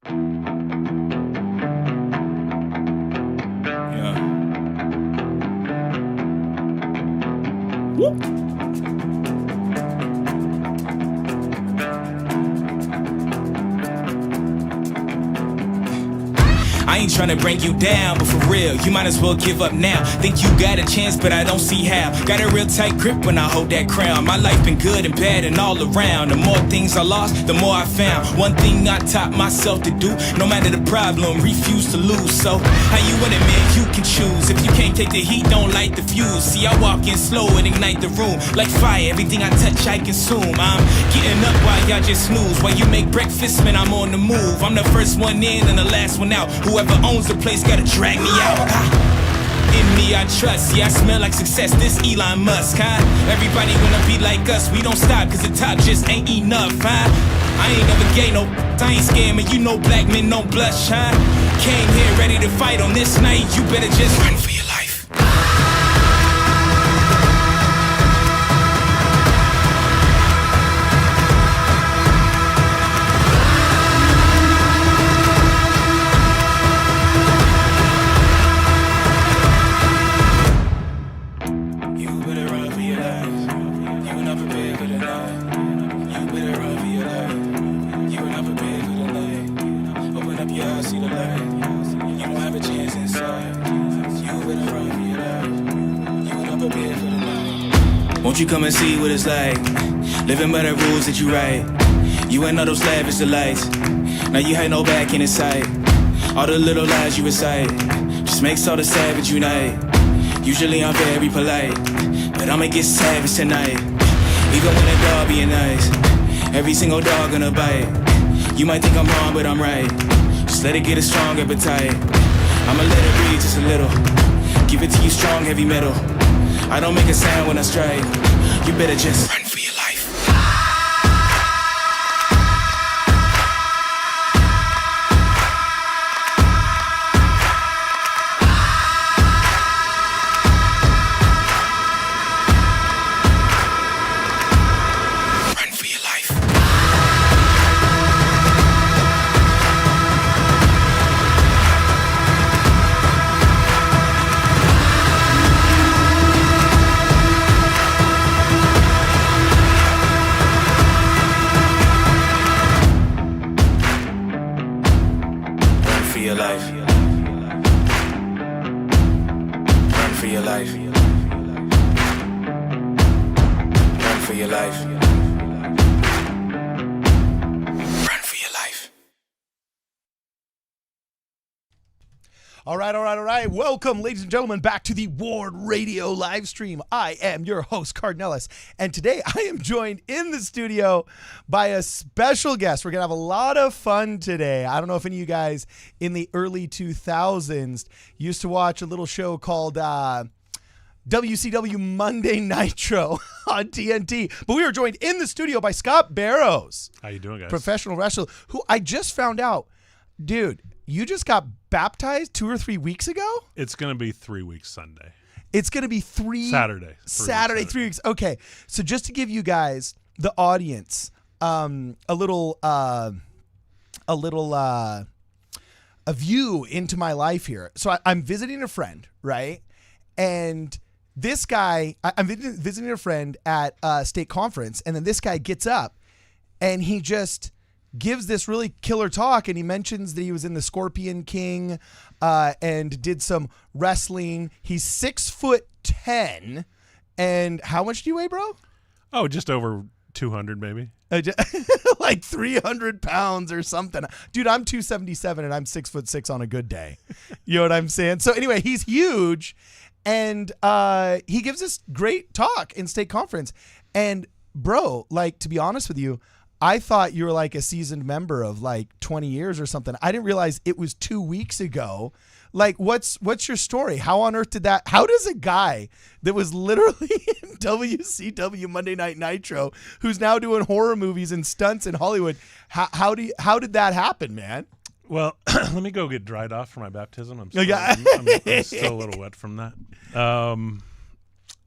Yeah. Whoop. I ain't tryna bring you down, but for real, you might as well give up now. Think you got a chance, but I don't see how. Got a real tight grip when I hold that crown. My life been good and bad and all around. The more things I lost, the more I found. One thing I taught myself to do, no matter the problem, refuse to lose. So, how you want it, man? You can choose. If you can't take the heat, don't light the fuse. See, I walk in slow and ignite the room. Like fire, everything I touch, I consume. I'm getting up while y'all just snooze. While you make breakfast, man, I'm on the move. I'm the first one in and the last one out. Whoever owns the place gotta drag me out. In me I trust, yeah, I smell like success, this Elon Musk, huh? Everybody wanna be like us, we don't stop, cause the top just ain't enough, huh? I ain't never gay, no, I ain't scamming, you know black men don't blush, huh? Came here ready to fight on this night, you better just run for your life. Won't you come and see what it's like, living by the rules that you write. You ain't know those lavish delights, now you had no back in sight. All the little lies you recite, just makes all the savage unite. Usually I'm very polite, but I'ma get savage tonight. Even when a dog being nice, every single dog gonna bite. You might think I'm wrong, but I'm right. Just let it get a strong appetite. I'ma let it breathe just a little, give it to you strong, heavy metal. I don't make a sound when I strike. You better just run for your life. Run for your life. All right. Welcome, ladies and gentlemen, back to the Ward Radio live stream. I am your host, Cardinellis, and today I am joined in the studio by a special guest. We're going to have a lot of fun today. I don't know if any of you guys in the early 2000s used to watch a little show called WCW Monday Nitro on TNT, but we were joined in the studio by Scott Barrows. How you doing, guys? Professional wrestler, who I just found out, dude, you just got baptized 2 or 3 weeks ago? It's going to be 3 weeks Sunday. It's going to be Saturday. 3 weeks. Okay. So just to give you guys, the audience, a view into my life here. So I'm visiting a friend, right? And this guy, I'm visiting a friend at a state conference, and then this guy gets up and he just gives this really killer talk, and he mentions that he was in the Scorpion King and did some wrestling. He's 6'10", and how much do you weigh, bro? Oh, just over 200 maybe. Like 300 pounds or something. Dude, I'm 277 and I'm 6'6" on a good day. You know what I'm saying? So anyway, he's huge, and he gives this great talk in state conference. And bro, like, to be honest with you, I thought you were like a seasoned member of like 20 years or something. I didn't realize it was 2 weeks ago. Like, what's your story? How on earth how does a guy that was literally in WCW Monday Night Nitro, who's now doing horror movies and stunts in Hollywood, how did that happen, man? Well, let me go get dried off for my baptism. I'm still a little wet from that.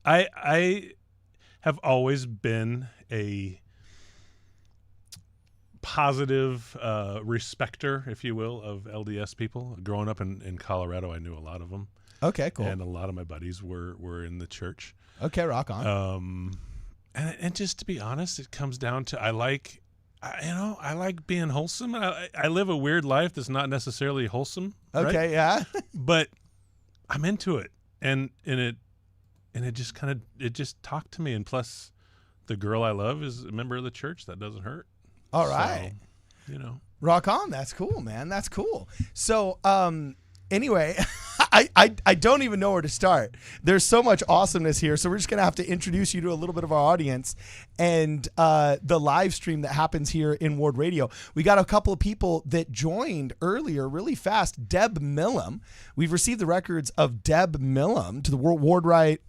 I have always been a positive respecter, if you will, of LDS people. Growing up in Colorado, I knew a lot of them. Okay, cool. And a lot of my buddies were in the church. Okay, rock on. And just to be honest, it comes down to I like being wholesome. I live a weird life that's not necessarily wholesome. Okay, right? yeah. But I'm into it, and it just talked to me. And plus, the girl I love is a member of the church. That doesn't hurt. All right. So, rock on. That's cool, man. That's cool. So, anyway, I don't even know where to start. There's so much awesomeness here. So we're just going to have to introduce you to a little bit of our audience and the live stream that happens here in Ward Radio. We got a couple of people that joined earlier really fast. Deb Millum. We've received the records of Deb Millum to the Worldwide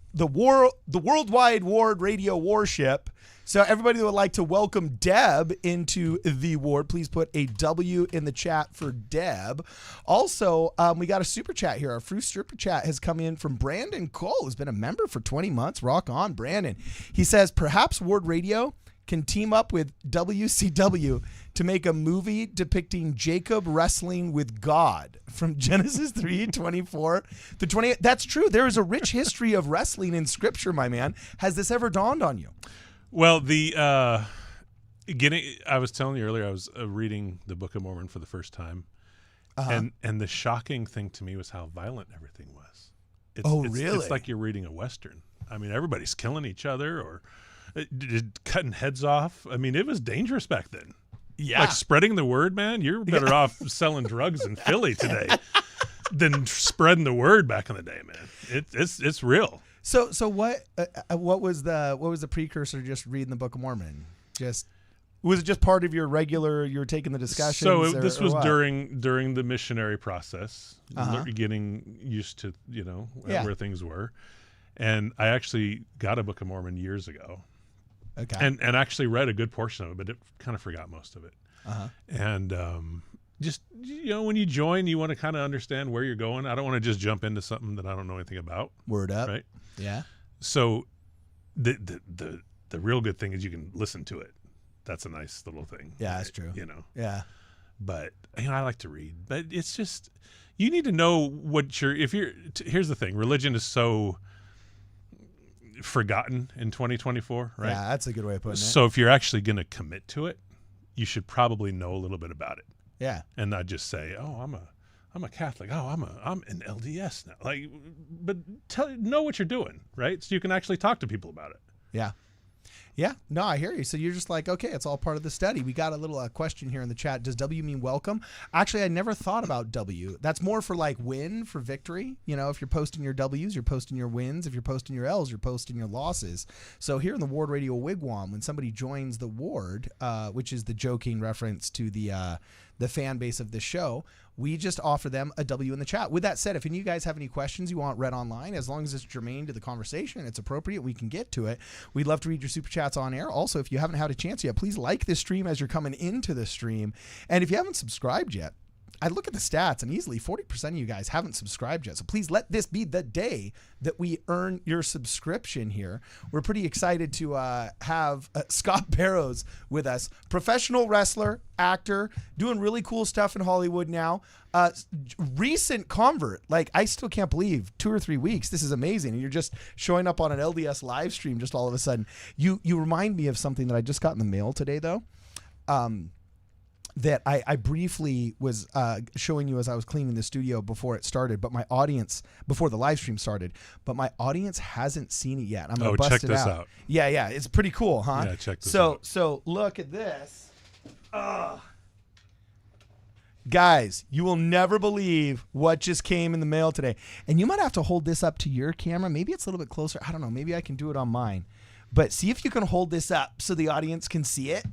Ward Radio Warship. So everybody that would like to welcome Deb into the ward, please put a W in the chat for Deb. Also, we got a super chat here. Our first super chat has come in from Brandon Cole, who's been a member for 20 months. Rock on, Brandon. He says, perhaps Ward Radio can team up with WCW to make a movie depicting Jacob wrestling with God from Genesis 3:24 to 28. That's true. There is a rich history of wrestling in Scripture, my man. Has this ever dawned on you? Well, I was telling you earlier, I was reading the Book of Mormon for the first time, and the shocking thing to me was how violent everything was. Really? It's like you're reading a Western. I mean, everybody's killing each other or cutting heads off. I mean, it was dangerous back then. Yeah. Like spreading the word, man, you're better off selling drugs in Philly today than spreading the word back in the day, man. It's real. So what was the precursor to just reading the Book of Mormon? Was it just part of your regular? You were taking the discussions. So this was during the missionary process, getting used to where things were, and I actually got a Book of Mormon years ago. Okay. And actually read a good portion of it, but it kind of forgot most of it. And just when you join, you want to kind of understand where you're going. I don't want to just jump into something that I don't know anything about. Word up. Right. Yeah. So the real good thing is you can listen to it. That's a nice little thing. Yeah, that's true. Yeah. But I like to read. But it's just you need to know what here's the thing. Religion is so forgotten in 2024, right? Yeah, that's a good way of putting it. So if you're actually going to commit to it, you should probably know a little bit about it. Yeah. And not just say, "Oh, I'm a Catholic. Oh, I'm an LDS now." Like, but know what you're doing, right? So you can actually talk to people about it. Yeah. Yeah, no, I hear you. So you're just like, okay, it's all part of the study. We got a little question here in the chat. Does W mean welcome? Actually, I never thought about W. That's more for like win, for victory. If you're posting your W's, you're posting your wins. If you're posting your L's, you're posting your losses. So here in the Ward Radio Wigwam, when somebody joins the Ward, which is the joking reference to the fan base of this show, we just offer them a W in the chat. With that said, if any of you guys have any questions you want read online, as long as it's germane to the conversation and it's appropriate, we can get to it. We'd love to read your super chats on air. Also, if you haven't had a chance yet, please like this stream as you're coming into the stream. And if you haven't subscribed yet, I look at the stats and easily 40% of you guys haven't subscribed yet. So please let this be the day that we earn your subscription here. We're pretty excited to have Scott Barrows with us, professional wrestler, actor, doing really cool stuff in Hollywood now. Recent convert. Like, I still can't believe 2 or 3 weeks. This is amazing. And you're just showing up on an LDS live stream just all of a sudden. You remind me of something that I just got in the mail today, though. That I briefly was showing you as I was cleaning the studio before it started, but my audience, before the live stream started, but my audience hasn't seen it yet. I'm going to bust check it this out. out. Yeah. It's pretty cool, huh? Yeah, check this out. So look at this. Guys, you will never believe what just came in the mail today. And you might have to hold this up to your camera. Maybe it's a little bit closer. I don't know. Maybe I can do it on mine. But see if you can hold this up so the audience can see it.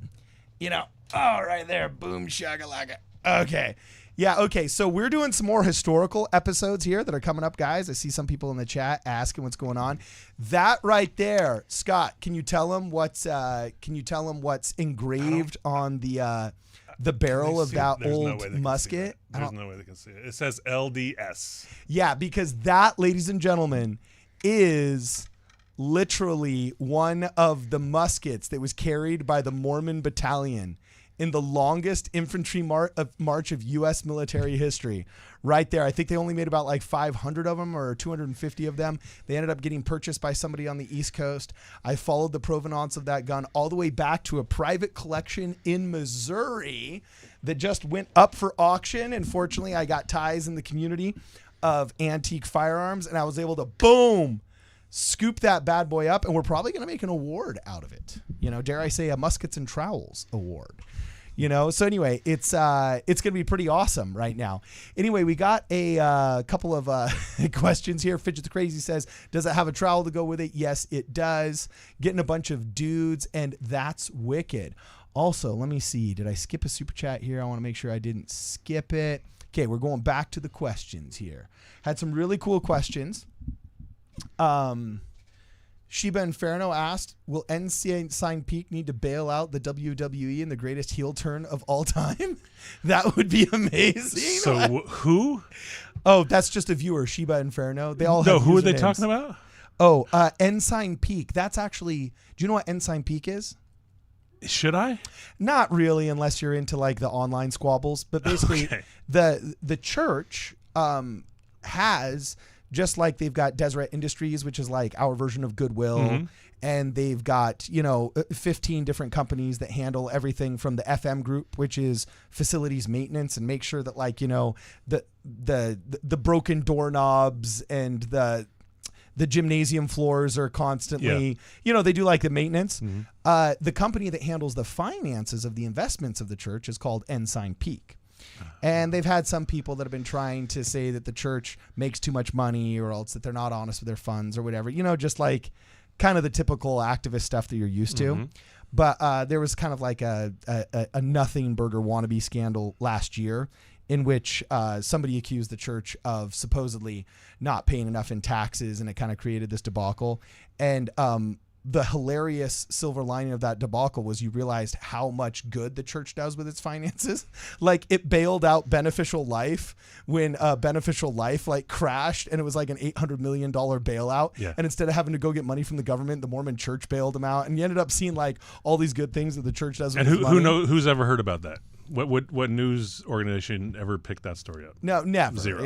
Right there. Boom, shakalaka. Okay. Yeah, okay. So we're doing some more historical episodes here that are coming up, guys. I see some people in the chat asking what's going on. That right there, Scott, can you tell them what's engraved on the barrel of that old musket? There's no way they can see it. It says LDS. Yeah, because that, ladies and gentlemen, is literally one of the muskets that was carried by the Mormon battalion in the longest infantry march of U.S. military history. Right there. I think they only made about like 500 of them or 250 of them. They ended up getting purchased by somebody on the East Coast. I followed the provenance of that gun all the way back to a private collection in Missouri that just went up for auction. And fortunately, I got ties in the community of antique firearms, and I was able to, boom, scoop that bad boy up. And we're probably going to make an award out of it. Dare I say a Muskets and Trowels award. So anyway, it's going to be pretty awesome right now. Anyway, we got a couple of questions here. Fidget the Crazy says, does it have a trowel to go with it? Yes, it does. Getting a bunch of dudes, and that's wicked. Also, let me see. Did I skip a super chat here? I want to make sure I didn't skip it. Okay, we're going back to the questions here. Had some really cool questions. Sheba Inferno asked, will Ensign Peak need to bail out the WWE in the greatest heel turn of all time? That would be amazing. So who? Oh, that's just a viewer, Sheba Inferno. They all have who are they usernames. talking about? Oh, Ensign Peak. That's actually, do you know what Ensign Peak is? Should I? Not really, unless you're into like the online squabbles. But basically, Okay. the church has, just like they've got Deseret Industries, which is like our version of Goodwill. Mm-hmm. And they've got, 15 different companies that handle everything from the FM group, which is facilities maintenance, and make sure that like, the broken doorknobs and the gymnasium floors are constantly, they do like the maintenance. Mm-hmm. The company that handles the finances of the investments of the church is called Ensign Peak. And they've had some people that have been trying to say that the church makes too much money, or else that they're not honest with their funds or whatever, just like kind of the typical activist stuff that you're used to. Mm-hmm. But there was kind of like a nothing burger wannabe scandal last year in which somebody accused the church of supposedly not paying enough in taxes, and it kind of created this debacle. And the hilarious silver lining of that debacle was you realized how much good the church does with its finances. Like, it bailed out Beneficial Life when Beneficial Life like crashed, and it was like an $800 million bailout. Yeah. And instead of having to go get money from the government, the Mormon church bailed them out. And you ended up seeing like all these good things that the church does with its money. Who's ever heard about that? What news organization ever picked that story up? No, never. Zero.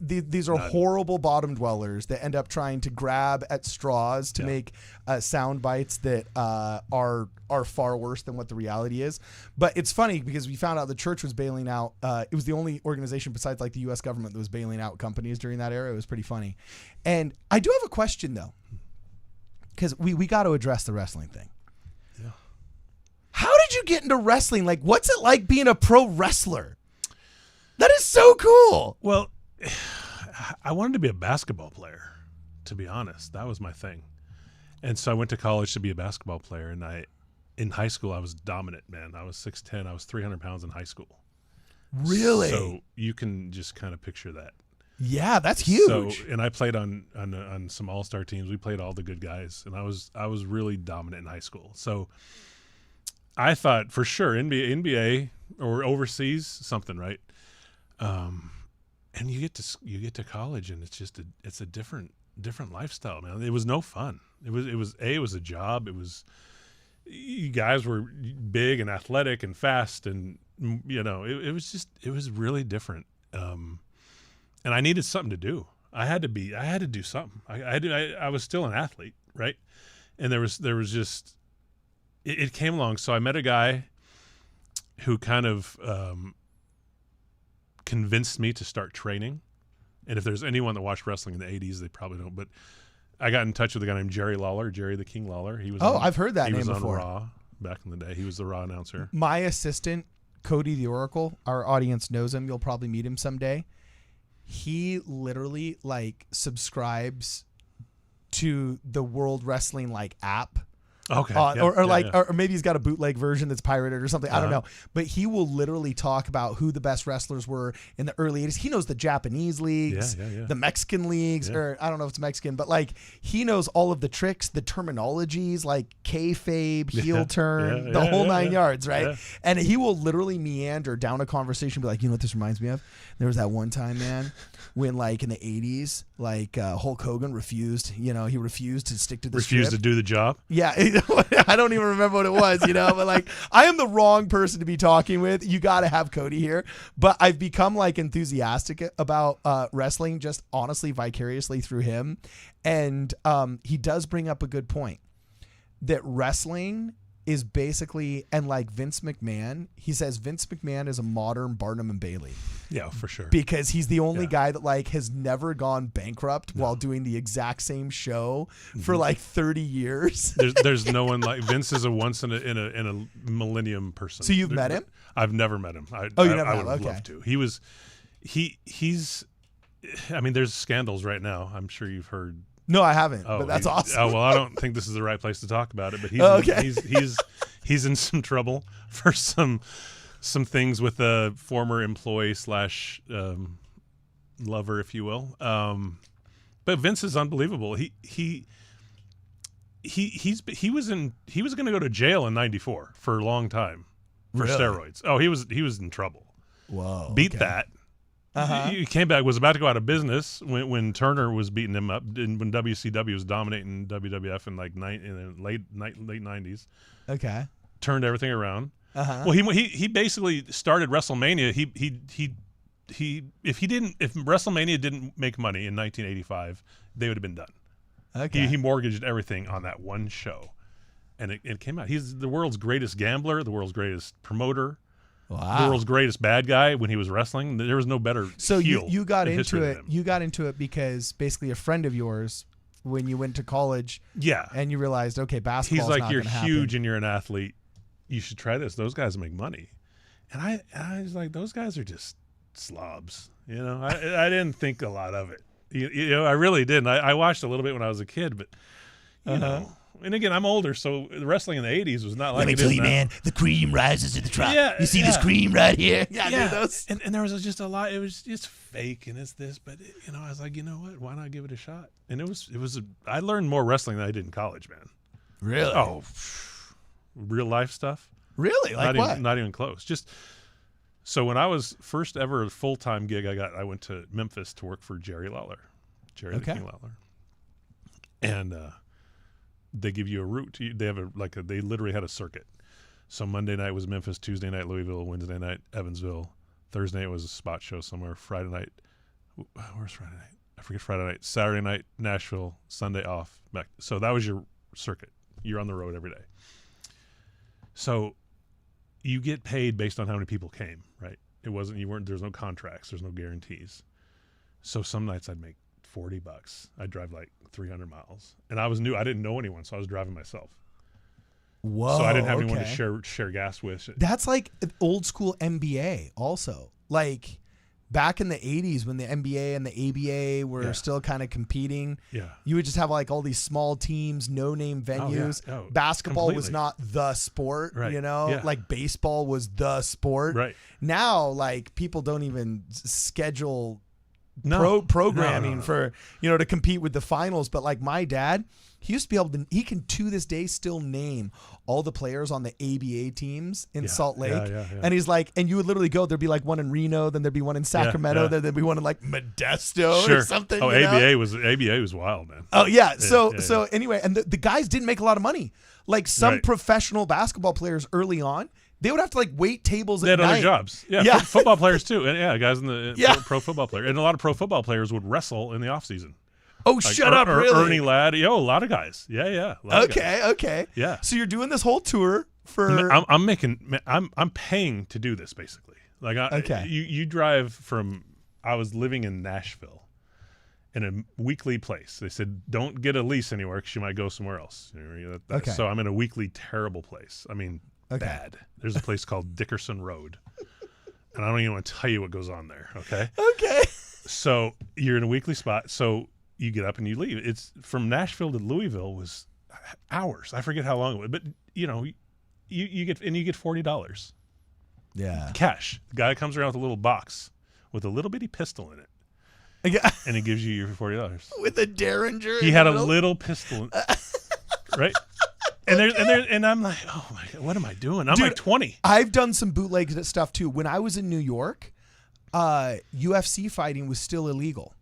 These are horrible bottom dwellers that end up trying to grab at straws to make sound bites that are far worse than what the reality is. But it's funny because we found out the church was bailing out. It was the only organization besides like the U.S. government that was bailing out companies during that era. It was pretty funny. And I do have a question though, because we got to address the wrestling thing. How did you get into wrestling? Like, what's it like being a pro wrestler? That is so cool. Well, I wanted to be a basketball player, to be honest. That was my thing. And so I went to college to be a basketball player. And in high school, I was dominant, man. I was 6'10". I was 300 pounds in high school. Really? So you can just kind of picture that. Yeah, that's huge. So, and I played on some all-star teams. We played all the good guys. And I was really dominant in high school. So I thought for sure NBA or overseas something, right? And you get to college, and it's a different lifestyle, man. It was no fun. It was a job. You guys were big and athletic and fast, and it was really different. And I needed something to do. I had to do something. I was still an athlete, right? And there was just. It came along. So I met a guy who kind of convinced me to start training. And if there's anyone that watched wrestling in the 80s, they probably don't. But I got in touch with a guy named Jerry Lawler, Jerry the King Lawler. I've heard that name before. He was on Raw back in the day. He was the Raw announcer. My assistant, Cody the Oracle, our audience knows him. You'll probably meet him someday. He literally subscribes to the World Wrestling app. Okay. Or maybe he's got a bootleg version that's pirated or something. I don't know. But he will literally talk about who the best wrestlers were in the early 80s. He knows the Japanese leagues, the Mexican leagues, or I don't know if it's Mexican, but he knows all of the tricks, the terminologies, like kayfabe, heel turn, the whole 9 yards, right? Yeah. And he will literally meander down a conversation, be like, you know what this reminds me of? There was that one time, man, when in the 80s, Hulk Hogan refused to stick to the refused script. to do the job. Yeah. I don't even remember what it was, but like I am the wrong person to be talking with. You got to have Cody here. But I've become like enthusiastic about wrestling just honestly vicariously through him. And he does bring up a good point that wrestling is basically, and like Vince McMahon, he says Vince McMahon is a modern Barnum and Bailey. Yeah, for sure. Because he's the only guy that like has never gone bankrupt while doing the exact same show for like 30 years. There's no one like Vince is a once in a millennium person. So you've met him? I've never met him. I would love to. He's I mean, there's scandals right now. I'm sure you've heard. No, I haven't, but that's awesome. Oh, well, I don't think this is the right place to talk about it, but he's in some trouble for some things with a former employee / lover, if you will. But Vince is unbelievable. He was going to go to jail in '94 for a long time for steroids. Oh, he was in trouble. Whoa. Beat that. He came back, was about to go out of business when Turner was beating him up, and when WCW was dominating WWF in like in the late '90s. Okay. Turned everything around. Well, he basically started WrestleMania. If WrestleMania didn't make money in 1985, they would have been done. Okay. He mortgaged everything on that one show, and it came out. He's the world's greatest gambler, the world's greatest promoter. Wow. The world's greatest bad guy when he was wrestling. There was no better. So you got into it. You got into it because basically a friend of yours, when you went to college, and you realized, okay, basketball. He's like, you're huge and you're an athlete. You should try this. Those guys make money. And I was like, those guys are just slobs. I didn't think a lot of it. I really didn't. I watched a little bit when I was a kid, but you know. And again, I'm older, so the wrestling in the 80s was not like. Let me tell you, man, the cream rises to the top. Yeah, you see this cream right here? Yeah. Those. And there was just a lot. It was just fake, and it's this, but I was like, you know what? Why not give it a shot? And it was. I learned more wrestling than I did in college, man. Really? Oh, real life stuff. Really? Like what? Not even close. Just so when I was first ever full-time gig, I went to Memphis to work for Jerry Lawler, the King Lawler, and. They give you a route. They have they literally had a circuit. So Monday night was Memphis, Tuesday night Louisville, Wednesday night Evansville, Thursday night was a spot show somewhere. Friday night, where's Friday night? I forget Friday night. Saturday night Nashville, Sunday off. So that was your circuit. You're on the road every day. So you get paid based on how many people came, right? There's no contracts, there's no guarantees. So some nights I'd make $40. I'd drive like 300 miles, and I was new. I didn't know anyone, so I was driving myself. Whoa! So I didn't have anyone to share gas with. That's like old school NBA. Also, like back in the 80s when the NBA and the ABA were still kind of competing. Yeah, you would just have like all these small teams, no name venues. Basketball was not the sport. Right. Like baseball was the sport. Right. Now, like people don't even schedule. Programming for to compete with the finals, but like my dad, he used to be able to. He can to this day still name all the players on the ABA teams in Salt Lake, and he's like, and you would literally go. There'd be like one in Reno, then there'd be one in Sacramento, then there'd be one in like Modesto or something. Oh, ABA was wild, man. Oh yeah. So anyway, and the guys didn't make a lot of money. Like some professional basketball players early on. They would have to like wait tables at night. They had other jobs. Yeah. Football players too. And guys in the pro football players. And a lot of pro football players would wrestle in the off season. Oh, shut up, really? Ernie Ladd. A lot of guys. Yeah. Okay. Yeah. So you're doing this whole tour for I'm paying to do this basically. Like you drive from I was living in Nashville in a weekly place. They said don't get a lease anywhere because you might go somewhere else. So I'm in a weekly terrible place. I mean bad. There's a place called Dickerson Road, and I don't even want to tell you what goes on there. Okay. So you're in a weekly spot. So you get up and you leave. It's from Nashville to Louisville was hours. I forget how long it was, but you get $40. Yeah. Cash. The guy comes around with a little box with a little bitty pistol in it, and he gives you your $40 with a Derringer. He had a little pistol, right? And I'm like, oh my God, what am I doing? I'm like 20. I've done some bootleg stuff too. When I was in New York, UFC fighting was still illegal.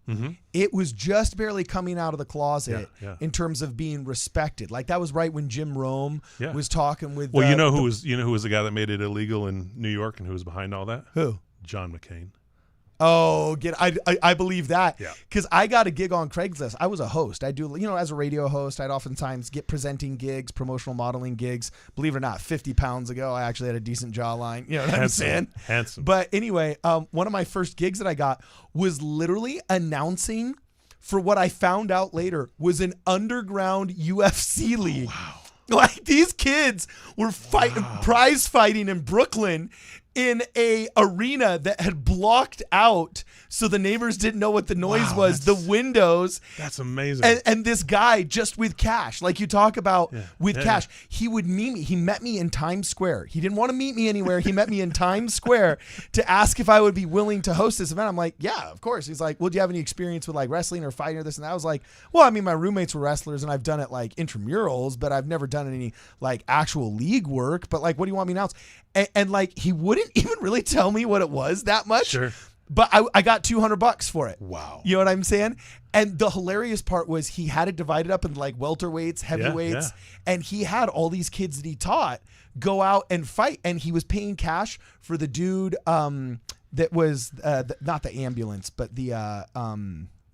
It was just barely coming out of the closet in terms of being respected. Like that was right when Jim Rome was talking with. Well, who was the guy that made it illegal in New York and who was behind all that? Who? John McCain. Oh, I believe that. Yeah. Because I got a gig on Craigslist. I was a host. I do, as a radio host, I'd oftentimes get presenting gigs, promotional modeling gigs. Believe it or not, 50 pounds ago, I actually had a decent jawline. You know what I'm saying? Handsome. But anyway, one of my first gigs that I got was literally announcing for what I found out later was an underground UFC league. Oh, wow. Like these kids were prize fighting in Brooklyn in a arena that had blocked out so the neighbors didn't know what the noise was, the windows. That's amazing. And this guy just with cash, like you talk about cash, he would meet me. He met me in Times Square. He didn't want to meet me anywhere. He met me in Times Square to ask if I would be willing to host this event. I'm like, yeah, of course. He's like, well, do you have any experience with like wrestling or fighting or this and that? I was like, well, I mean, my roommates were wrestlers and I've done it like intramurals, but I've never done any like actual league work. But like, what do you want me to announce? And like, he wouldn't even really tell me what it was that much. Sure. But I got $200 for it. Wow. You know what I'm saying? And the hilarious part was he had it divided up in like welterweights, heavyweights, and he had all these kids that he taught go out and fight. And he was paying cash for the dude that was not the ambulance, but the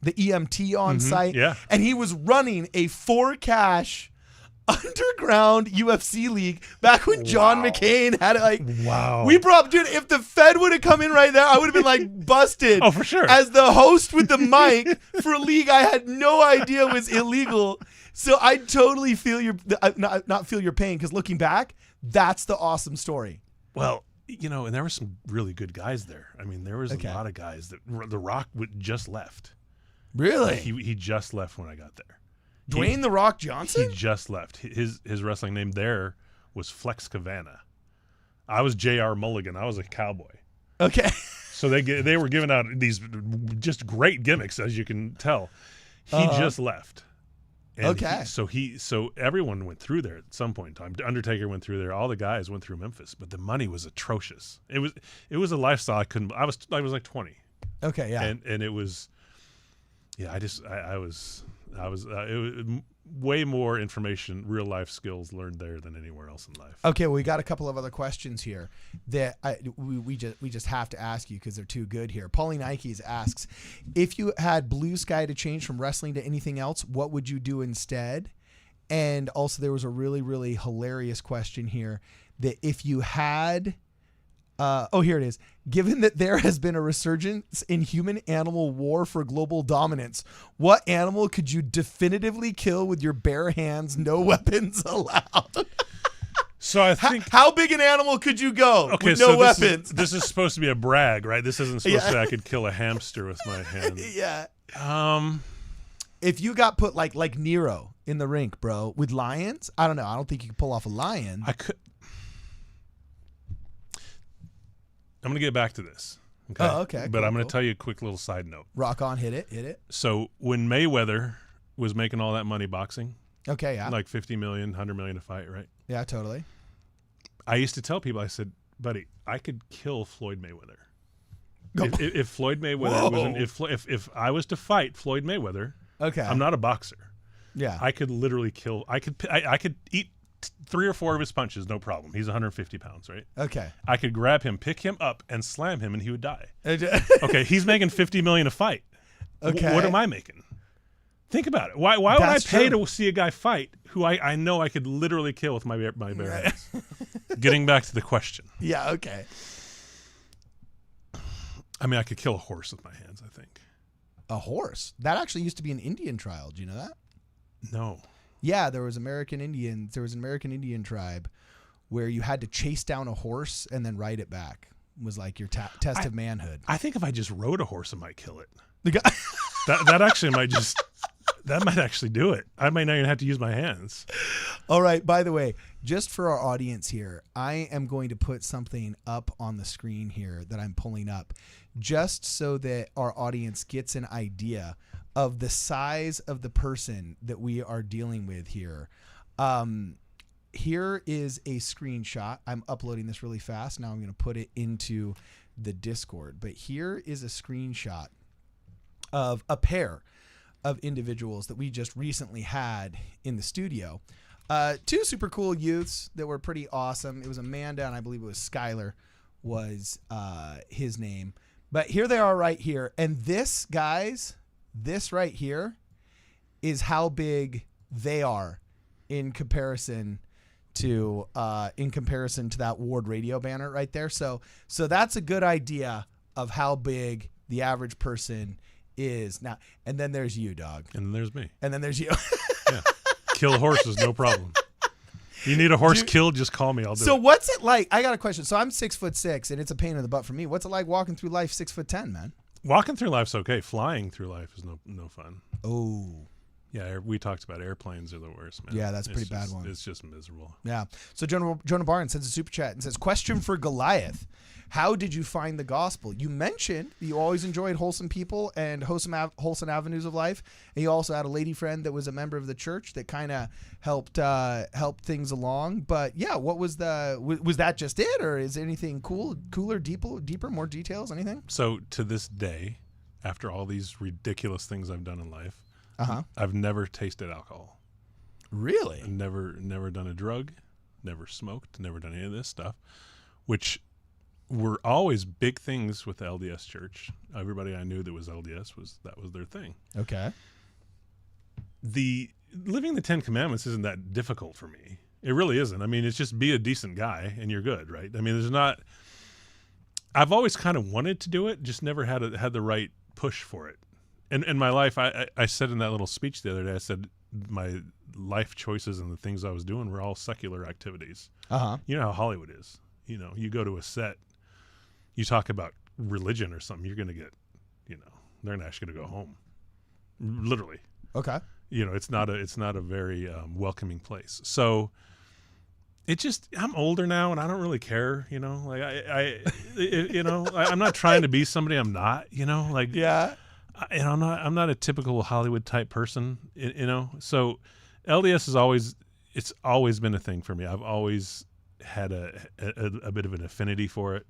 EMT on site. Yeah. And he was running a for cash underground UFC league back when John McCain had it. Like, dude, if the Fed would have come in right there, I would have been like busted. Oh, for sure. As the host with the mic for a league I had no idea was illegal. So I totally feel not feel your pain, because looking back, that's the awesome story. Well, and there were some really good guys there. I mean, there was a lot of guys that The Rock just left. Really? He just left when I got there. Dwayne The Rock Johnson? He just left. His wrestling name there was Flex Cavana. I was J.R. Mulligan. I was a cowboy. Okay. So they were giving out these just great gimmicks, as you can tell. He just left. And so everyone went through there at some point in time. Undertaker went through there. All the guys went through Memphis, but the money was atrocious. It was a lifestyle I was like 20. Okay, yeah. And it was, it was way more information, real life skills learned there than anywhere else in life. Okay, well, we got a couple of other questions here that we just have to ask you because they're too good here. Pauline Ikes asks, if you had blue sky to change from wrestling to anything else, what would you do instead? And also there was a really, really hilarious question here that if you had... here it is. Given that there has been a resurgence in human-animal war for global dominance, what animal could you definitively kill with your bare hands, no weapons allowed? So I think... How big an animal could you go with no weapons? This is supposed to be a brag, right? This isn't supposed to be I could kill a hamster with my hands. Yeah. If you got put like Nero in the rink, bro, with lions, I don't know. I don't think you could pull off a lion. I could... I'm going to get back to this. Okay. Oh, okay. But I'm going to tell you a quick little side note. Rock on, hit it. So when Mayweather was making all that money boxing, okay, yeah, like $50 million, $100 million a fight, right? Yeah, totally. I used to tell people, I said, buddy, I could kill Floyd Mayweather. If Floyd Mayweather if I was to fight Floyd Mayweather, okay, I'm not a boxer. Yeah, I could literally kill. I could eat 3 or 4 of his punches, no problem. He's 150 pounds, right? Okay. I could grab him, pick him up, and slam him, and he would die. Okay, he's making $50 million a fight. Okay. What am I making? Think about it. Why would I pay to see a guy fight who I know I could literally kill with my bare hands? Getting back to the question. Yeah, okay. I mean, I could kill a horse with my hands, I think. A horse? That actually used to be an Indian trial. Do you know that? No. Yeah, there was an American Indian tribe where you had to chase down a horse and then ride it back. It was like your test of manhood. I think if I just rode a horse, I might kill it. that actually might actually do it. I might not even have to use my hands. All right. By the way, just for our audience here, I am going to put something up on the screen here that I'm pulling up just so that our audience gets an idea of the size of the person that we are dealing with here. Here is a screenshot. I'm uploading this really fast. Now I'm going to put it into the Discord. But here is a screenshot of a pair of individuals that we just recently had in the studio. Two super cool youths that were pretty awesome. It was Amanda, and I believe it was Skylar was his name. But here they are right here. And this, guys, this right here is how big they are in comparison to that Ward Radio banner right there. So that's a good idea of how big the average person is now. And then there's you, dog. And then there's me. And then there's you. Yeah. Kill horses, no problem. You need a horse killed, just call me. I'll do it. So what's it like? I got a question. So I'm 6'6", and it's a pain in the butt for me. What's it like walking through life 6'10", man? Walking through life's okay. Flying through life is no fun. Oh. Yeah, we talked about airplanes are the worst, man. Yeah, that's a pretty bad one. It's just miserable. Yeah. So Jonah Barnes sends a super chat and says, question for Goliath. How did you find the gospel? You mentioned that you always enjoyed wholesome people and wholesome avenues of life. And you also had a lady friend that was a member of the church that kind of helped things along. But yeah, what was that just it? Or is anything cooler, deeper, more details, anything? So to this day, after all these ridiculous things I've done in life, Uh-huh. I've never tasted alcohol. Really? Never done a drug, never smoked, never done any of this stuff, which were always big things with the LDS church. Everybody I knew that was LDS that was their thing. Okay. Living the 10 Commandments isn't that difficult for me. It really isn't. I mean, it's just be a decent guy and you're good, right? I mean, I've always kind of wanted to do it, just never had the right push for it. And in my life, I said in that little speech the other day, I said my life choices and the things I was doing were all secular activities. Uh-huh. You know how Hollywood is. You know, you go to a set, you talk about religion or something, you're going to get, they're not actually going to go home. Literally. Okay. It's not a very welcoming place. So I'm older now and I don't really care, like I'm not trying to be somebody I'm not, like, yeah. I'm not a typical Hollywood type person, So LDS it's always been a thing for me. I've always had a bit of an affinity for it.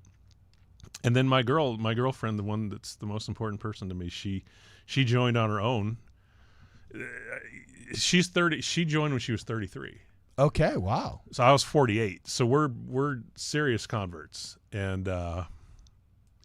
And then my girlfriend, the one that's the most important person to me, she joined on her own. She's 30. She joined when she was 33. Okay. Wow. So I was 48. So we're serious converts, and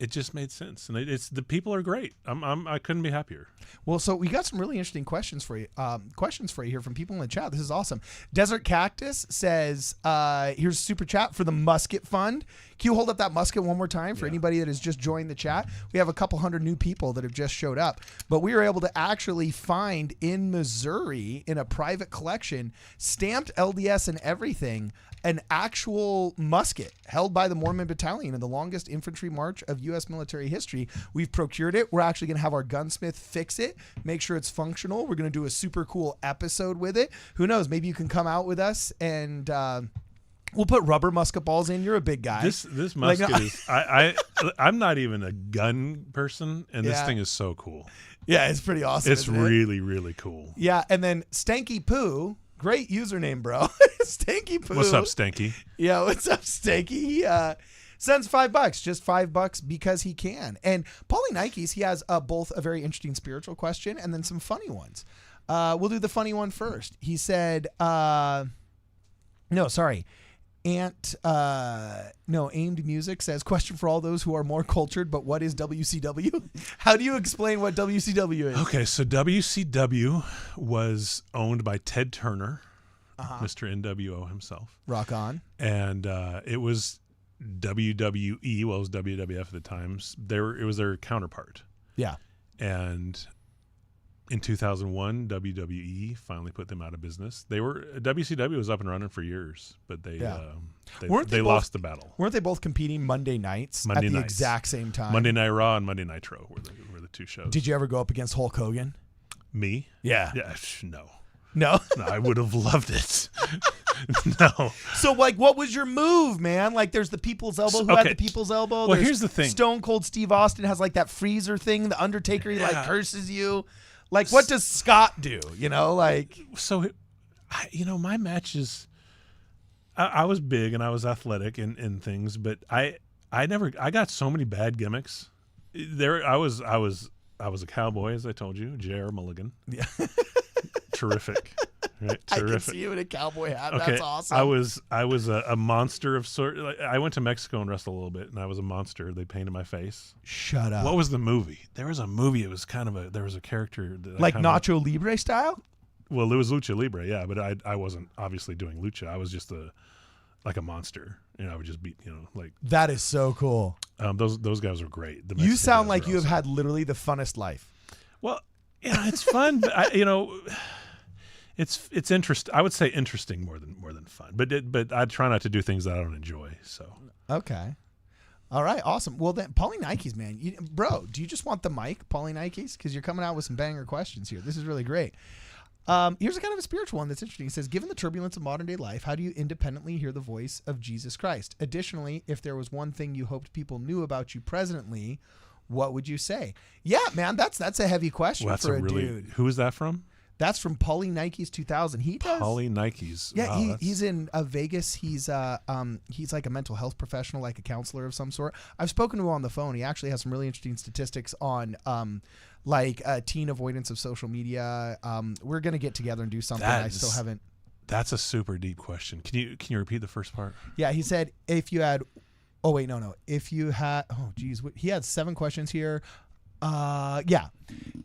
it just made sense. And the people are great. I couldn't be happier. Well, so we got some really interesting questions for you. Here from people in the chat. This is awesome. Desert Cactus says, "Here's a super chat for the Musket Fund." Can you hold up that musket one more time for anybody that has just joined the chat? We have a couple hundred new people that have just showed up, but we were able to actually find in Missouri in a private collection, stamped LDS and everything, an actual musket held by the Mormon Battalion in the longest infantry march of U.S. military history. We've procured it. We're actually going to have our gunsmith fix it, make sure it's functional. We're going to do a super cool episode with it. Who knows? Maybe you can come out with us and we'll put rubber musket balls in. You're a big guy. This musket is I'm not even a gun person, and this thing is so cool. Yeah, it's pretty awesome. It's really, really cool. Yeah, and then Stanky Poo, great username, bro. Stanky Poo. What's up, Stanky? Yeah, what's up, Stanky? He sends $5, just $5 because he can. And Paulie Nikes, he has both a very interesting spiritual question and then some funny ones. We'll do the funny one first. He said, Aimed Music says, question for all those who are more cultured, but what is WCW? How do you explain what WCW is? Okay, so WCW was owned by Ted Turner, Mr. NWO himself. Rock on. And it was WWE, well, it was WWF at the time. It was their counterpart. Yeah. And in 2001, WWE finally put them out of business. WCW was up and running for years, but they lost the battle. Weren't they both competing Monday nights at the exact same time? Monday Night Raw and Monday Nitro were the two shows. Did you ever go up against Hulk Hogan? Me? Yeah. Yeah. No. No? No, I would have loved it. No. So, like, what was your move, man? Like, there's the People's Elbow. Who had the People's Elbow? Well, here's the thing. Stone Cold Steve Austin has, like, that freezer thing. The Undertaker, he, like, curses you. Like, what does Scott do? So, my matches, I was big and I was athletic and things, but I I got so many bad gimmicks. I was a cowboy, as I told you, J.R. Mulligan. Yeah. Terrific. Right? I Terrific. can see you in a cowboy hat. Okay, That's awesome. I was a monster of sort. Like, I went to Mexico and wrestled a little bit, and I was a monster. They painted my face. Shut up. What was the movie? There was a movie. It was kind of there was a character that like Nacho Libre style? Well, it was Lucha Libre, yeah, but I wasn't obviously doing lucha. I was just like a monster. I would just beat, like. That is so cool. Those guys were great. The You Mexican sound guys like were you have awesome. had literally the funnest life. Well, it's fun, but it's interesting. I would say interesting more than fun. But I try not to do things that I don't enjoy. So. Okay. All right. Awesome. Well, then, Paulie Nikes, man. Bro, do you just want the mic, Paulie Nikes? Because you're coming out with some banger questions here. This is really great. Here's a kind of a spiritual one that's interesting. It says, given the turbulence of modern day life, how do you independently hear the voice of Jesus Christ? Additionally, if there was one thing you hoped people knew about you presently, what would you say? Yeah, man, that's a heavy question for a dude. Who is that from? That's from Paulie Nikes 2000. He does. Paulie Nikes. Yeah, Wow, he's in Vegas. He's like a mental health professional, like a counselor of some sort. I've spoken to him on the phone. He actually has some really interesting statistics on teen avoidance of social media. We're gonna get together and do something. I still haven't. That's a super deep question. Can you repeat the first part? Yeah, he said if you had. Oh wait, no. If you had. Oh geez, he had 7 questions here. Yeah.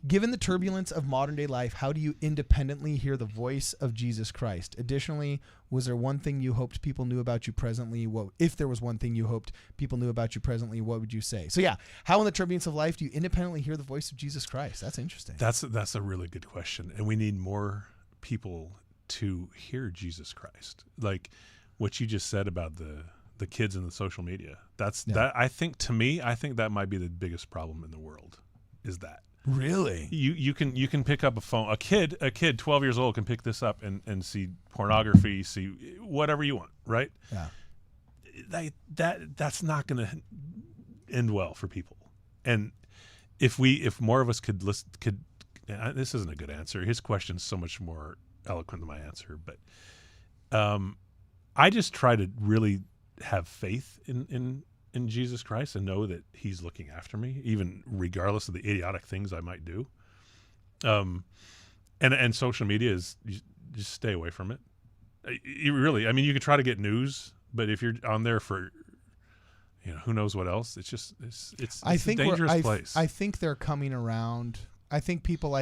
Given the turbulence of modern day life, how do you independently hear the voice of Jesus Christ? Additionally, was there one thing you hoped people knew about you presently? If there was one thing you hoped people knew about you presently, what would you say? So yeah, how in the turbulence of life do you independently hear the voice of Jesus Christ? That's interesting. That's a really good question. And we need more people to hear Jesus Christ. Like what you just said about the kids in the social media. That I think that might be the biggest problem in the world. Is that really you can pick up a phone, a kid 12 years old can pick this up and see pornography, see whatever you want, right? Yeah. That's not going to end well for people. And if more of us could this isn't a good answer. His question's so much more eloquent than my answer, but I just try to really have faith in Jesus Christ and know that he's looking after me, even regardless of the idiotic things I might do. And social media is just stay away from it. You really, I mean, you could try to get news, but if you're on there for, who knows what else, it's a dangerous place. I think they're coming around. I think people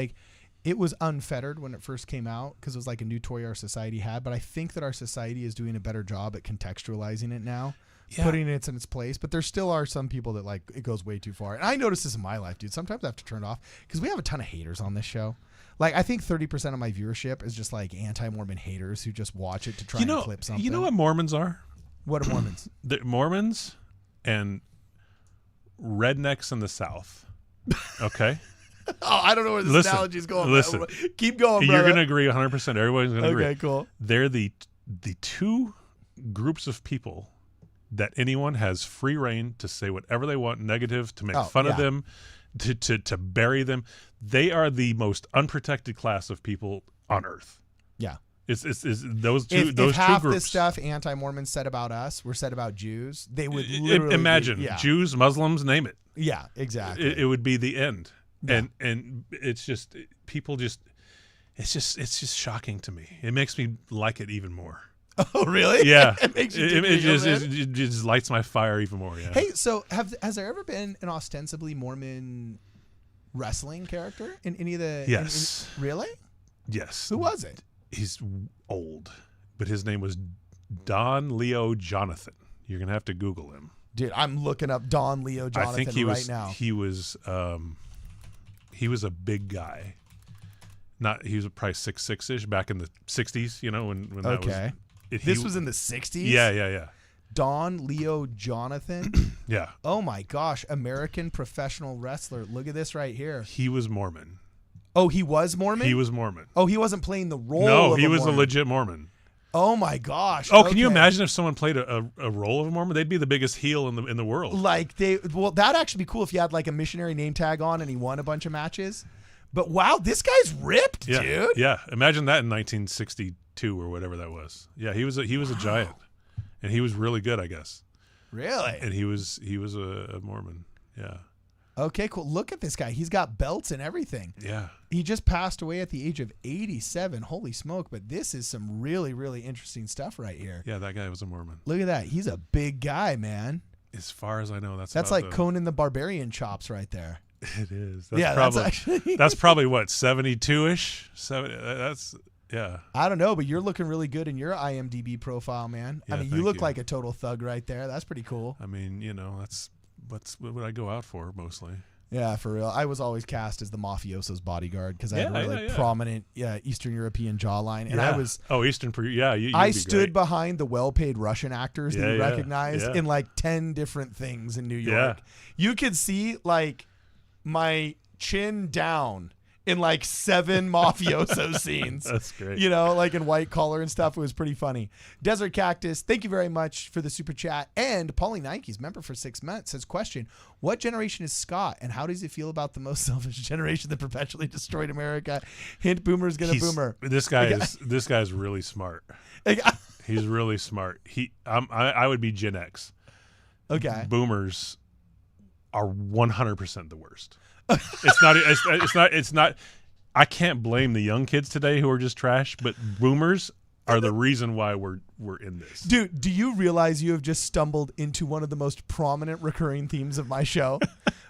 it was unfettered when it first came out because it was like a new toy our society had, but I think that our society is doing a better job at contextualizing it now. Yeah. Putting it in its place, but there still are some people that it goes way too far. And I notice this in my life, dude. Sometimes I have to turn it off because we have a ton of haters on this show. I think 30% of my viewership is just anti-Mormon haters who just watch it to try and clip something. You know what Mormons are? What are Mormons? The Mormons and rednecks in the South. Okay. Oh, I don't know where this analogy is going. Listen, keep going, brother. You're going to agree 100%. Everybody's going to agree. Okay, cool. They're the two groups of people that anyone has free reign to say whatever they want negative, to make fun of them, to bury them. They are the most unprotected class of people on earth. Yeah. It's those two if half groups. This stuff anti-Mormons said about us were said about Jews, they would literally imagine Jews, Muslims, name it. Yeah, exactly. It would be the end. Yeah. And it's just people just it's just shocking to me. It makes me like it even more. Oh, really? Yeah. It makes you it just lights my fire even more. Yeah. Hey, so has there ever been an ostensibly Mormon wrestling character in any of the? Yes. Really? Yes. Who was it? He's old, but his name was Don Leo Jonathan. You're gonna have to Google him. Dude, I'm looking up Don Leo Jonathan I think he was, now. He was a big guy. He was probably 6'6" ish back in the 60s. When that was. This was in the 60s? Yeah. Don Leo Jonathan? Yeah. Oh, my gosh. American professional wrestler. Look at this right here. He was Mormon. Oh, he was Mormon? He was Mormon. Oh, he wasn't playing the role No, of he a was Mormon. a legit Mormon. Oh, my gosh. Oh, can you imagine if someone played a role of a Mormon? They'd be the biggest heel in the world. That'd actually be cool if you had a missionary name tag on and he won a bunch of matches. But wow, this guy's ripped, dude. Yeah, imagine that in 1962 or whatever that was. Yeah, he was a giant, and he was really good, I guess. Really? And he was a Mormon. Yeah. Okay, cool. Look at this guy. He's got belts and everything. Yeah. He just passed away at the age of 87. Holy smoke. But this is some really, really interesting stuff right here. Yeah, that guy was a Mormon. Look at that. He's a big guy, man. As far as I know, that's like Conan the Barbarian chops right there. It is. That's probably what, 72-ish? That's yeah. I don't know, but you're looking really good in your IMDb profile, man. Yeah, I mean, you look like a total thug right there. That's pretty cool. I mean, that's what I go out for mostly. Yeah, for real. I was always cast as the mafioso's bodyguard because I had a really prominent Eastern European jawline. And I was... Oh, Eastern... Yeah, I stood behind the well-paid Russian actors that you recognized in like 10 different things in New York. You could see like my chin down in like 7 mafioso scenes. That's great. Like in White Collar and stuff. It was pretty funny. Desert Cactus, thank you very much for the super chat. And Paulie Nikes, member for 6 months, says, question, what generation is Scott and how does he feel about the most selfish generation that perpetually destroyed America? Hint, boomer's gonna boomer. This guy's really smart. He's really smart. I would be Gen X. Okay. Boomers are 100% the worst. It's not. I can't blame the young kids today who are just trash, but boomers are the reason why we're in this. Dude, do you realize you have just stumbled into one of the most prominent recurring themes of my show?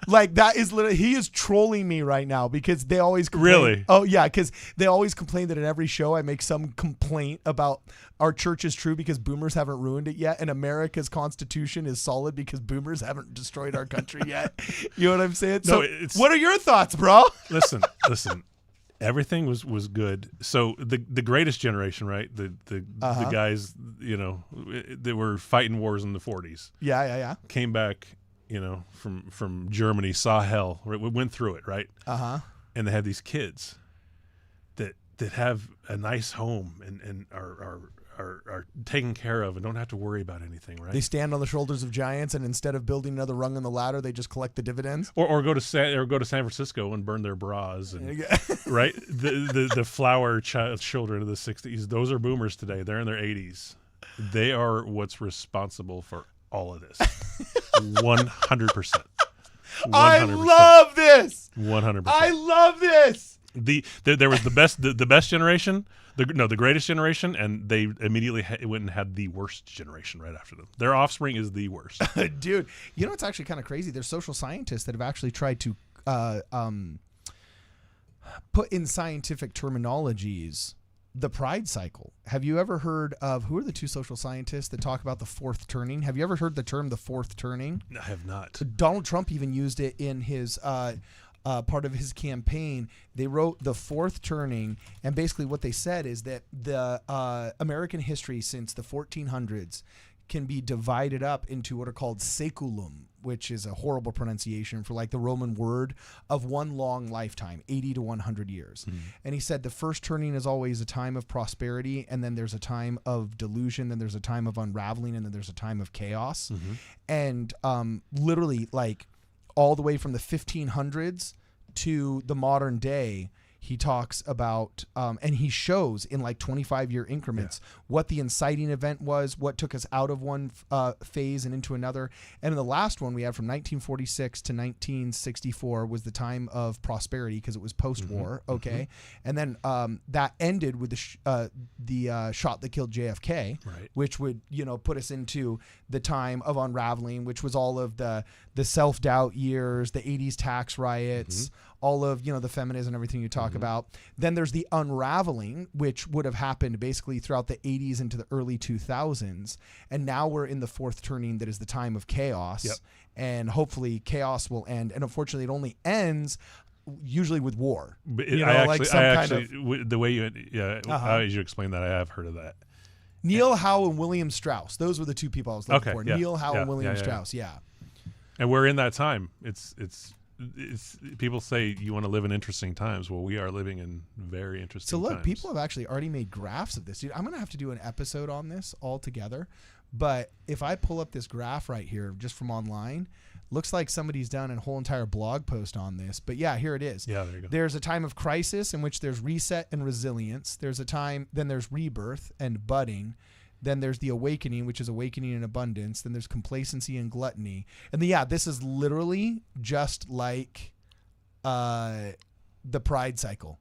Like that is literally, he is trolling me right now because they always complain. Really? Oh yeah, because they always complain that in every show I make some complaint about our church is true because boomers haven't ruined it yet, and America's Constitution is solid because boomers haven't destroyed our country yet. You know what I'm saying? So, what are your thoughts, bro? Listen. Everything was good. So the greatest generation, right? The guys, that were fighting wars in the 40s. Yeah. Came back, from Germany, saw hell, right? We went through it, right? And they have these kids that have a nice home and are taken care of and don't have to worry about anything, right? They stand on the shoulders of giants, and instead of building another rung on the ladder, they just collect the dividends. Or go to San Francisco and burn their bras, and right? The flower children of the 60s, those are boomers today. They're in their 80s. They are what's responsible for all of this. 100%. I love this. 100%. I love this. There was the best generation, the greatest generation, and they immediately went and had the worst generation right after them. Their offspring is the worst. Dude, it's actually kind of crazy. There's social scientists that have actually tried to put in scientific terminologies the pride cycle. Have you ever heard of, who are the 2 social scientists that talk about the 4th turning? Have you ever heard the term the 4th turning? I have not. Donald Trump even used it in his part of his campaign. They wrote the 4th turning, and basically what they said is that the American history since the 1400s can be divided up into what are called saeculum, which is a horrible pronunciation for like the Roman word of one long lifetime, 80 to 100 years. And he said the first turning is always a time of prosperity, and then there's a time of delusion, then there's a time of unraveling, and then there's a time of chaos. And literally like all the way from the 1500s to the modern day, he talks about, and he shows in like 25-year increments what the inciting event was, what took us out of one phase and into another. And in the last one we had from 1946 to 1964 was the time of prosperity because it was post-war. And then that ended with the shot that killed JFK, which would, put us into the time of unraveling, which was all of the self-doubt years, the 80s tax riots, all of, the feminism and everything you talk about. Then there's the unraveling, which would have happened basically throughout the 80s into the early 2000s. And now we're in the 4th turning that is the time of chaos. And hopefully chaos will end. And unfortunately, it only ends usually with war. But the way as you explain that, I have heard of that. Neil Howe and William Strauss. Those were the 2 people I was looking for. Neil Howe and William Strauss. And we're in that time. It's people say you want to live in interesting times. Well, we are living in very interesting times. People have actually already made graphs of this. Dude, I'm going to have to do an episode on this all together. But if I pull up this graph right here just from online, looks like somebody's done a whole entire blog post on this. But yeah, here it is. Yeah, there you go. There's a time of crisis in which there's reset and resilience. There's a time, then there's rebirth and budding. Then there's the awakening, which is awakening in abundance. Then there's complacency and gluttony. And then, this is literally just like the pride cycle.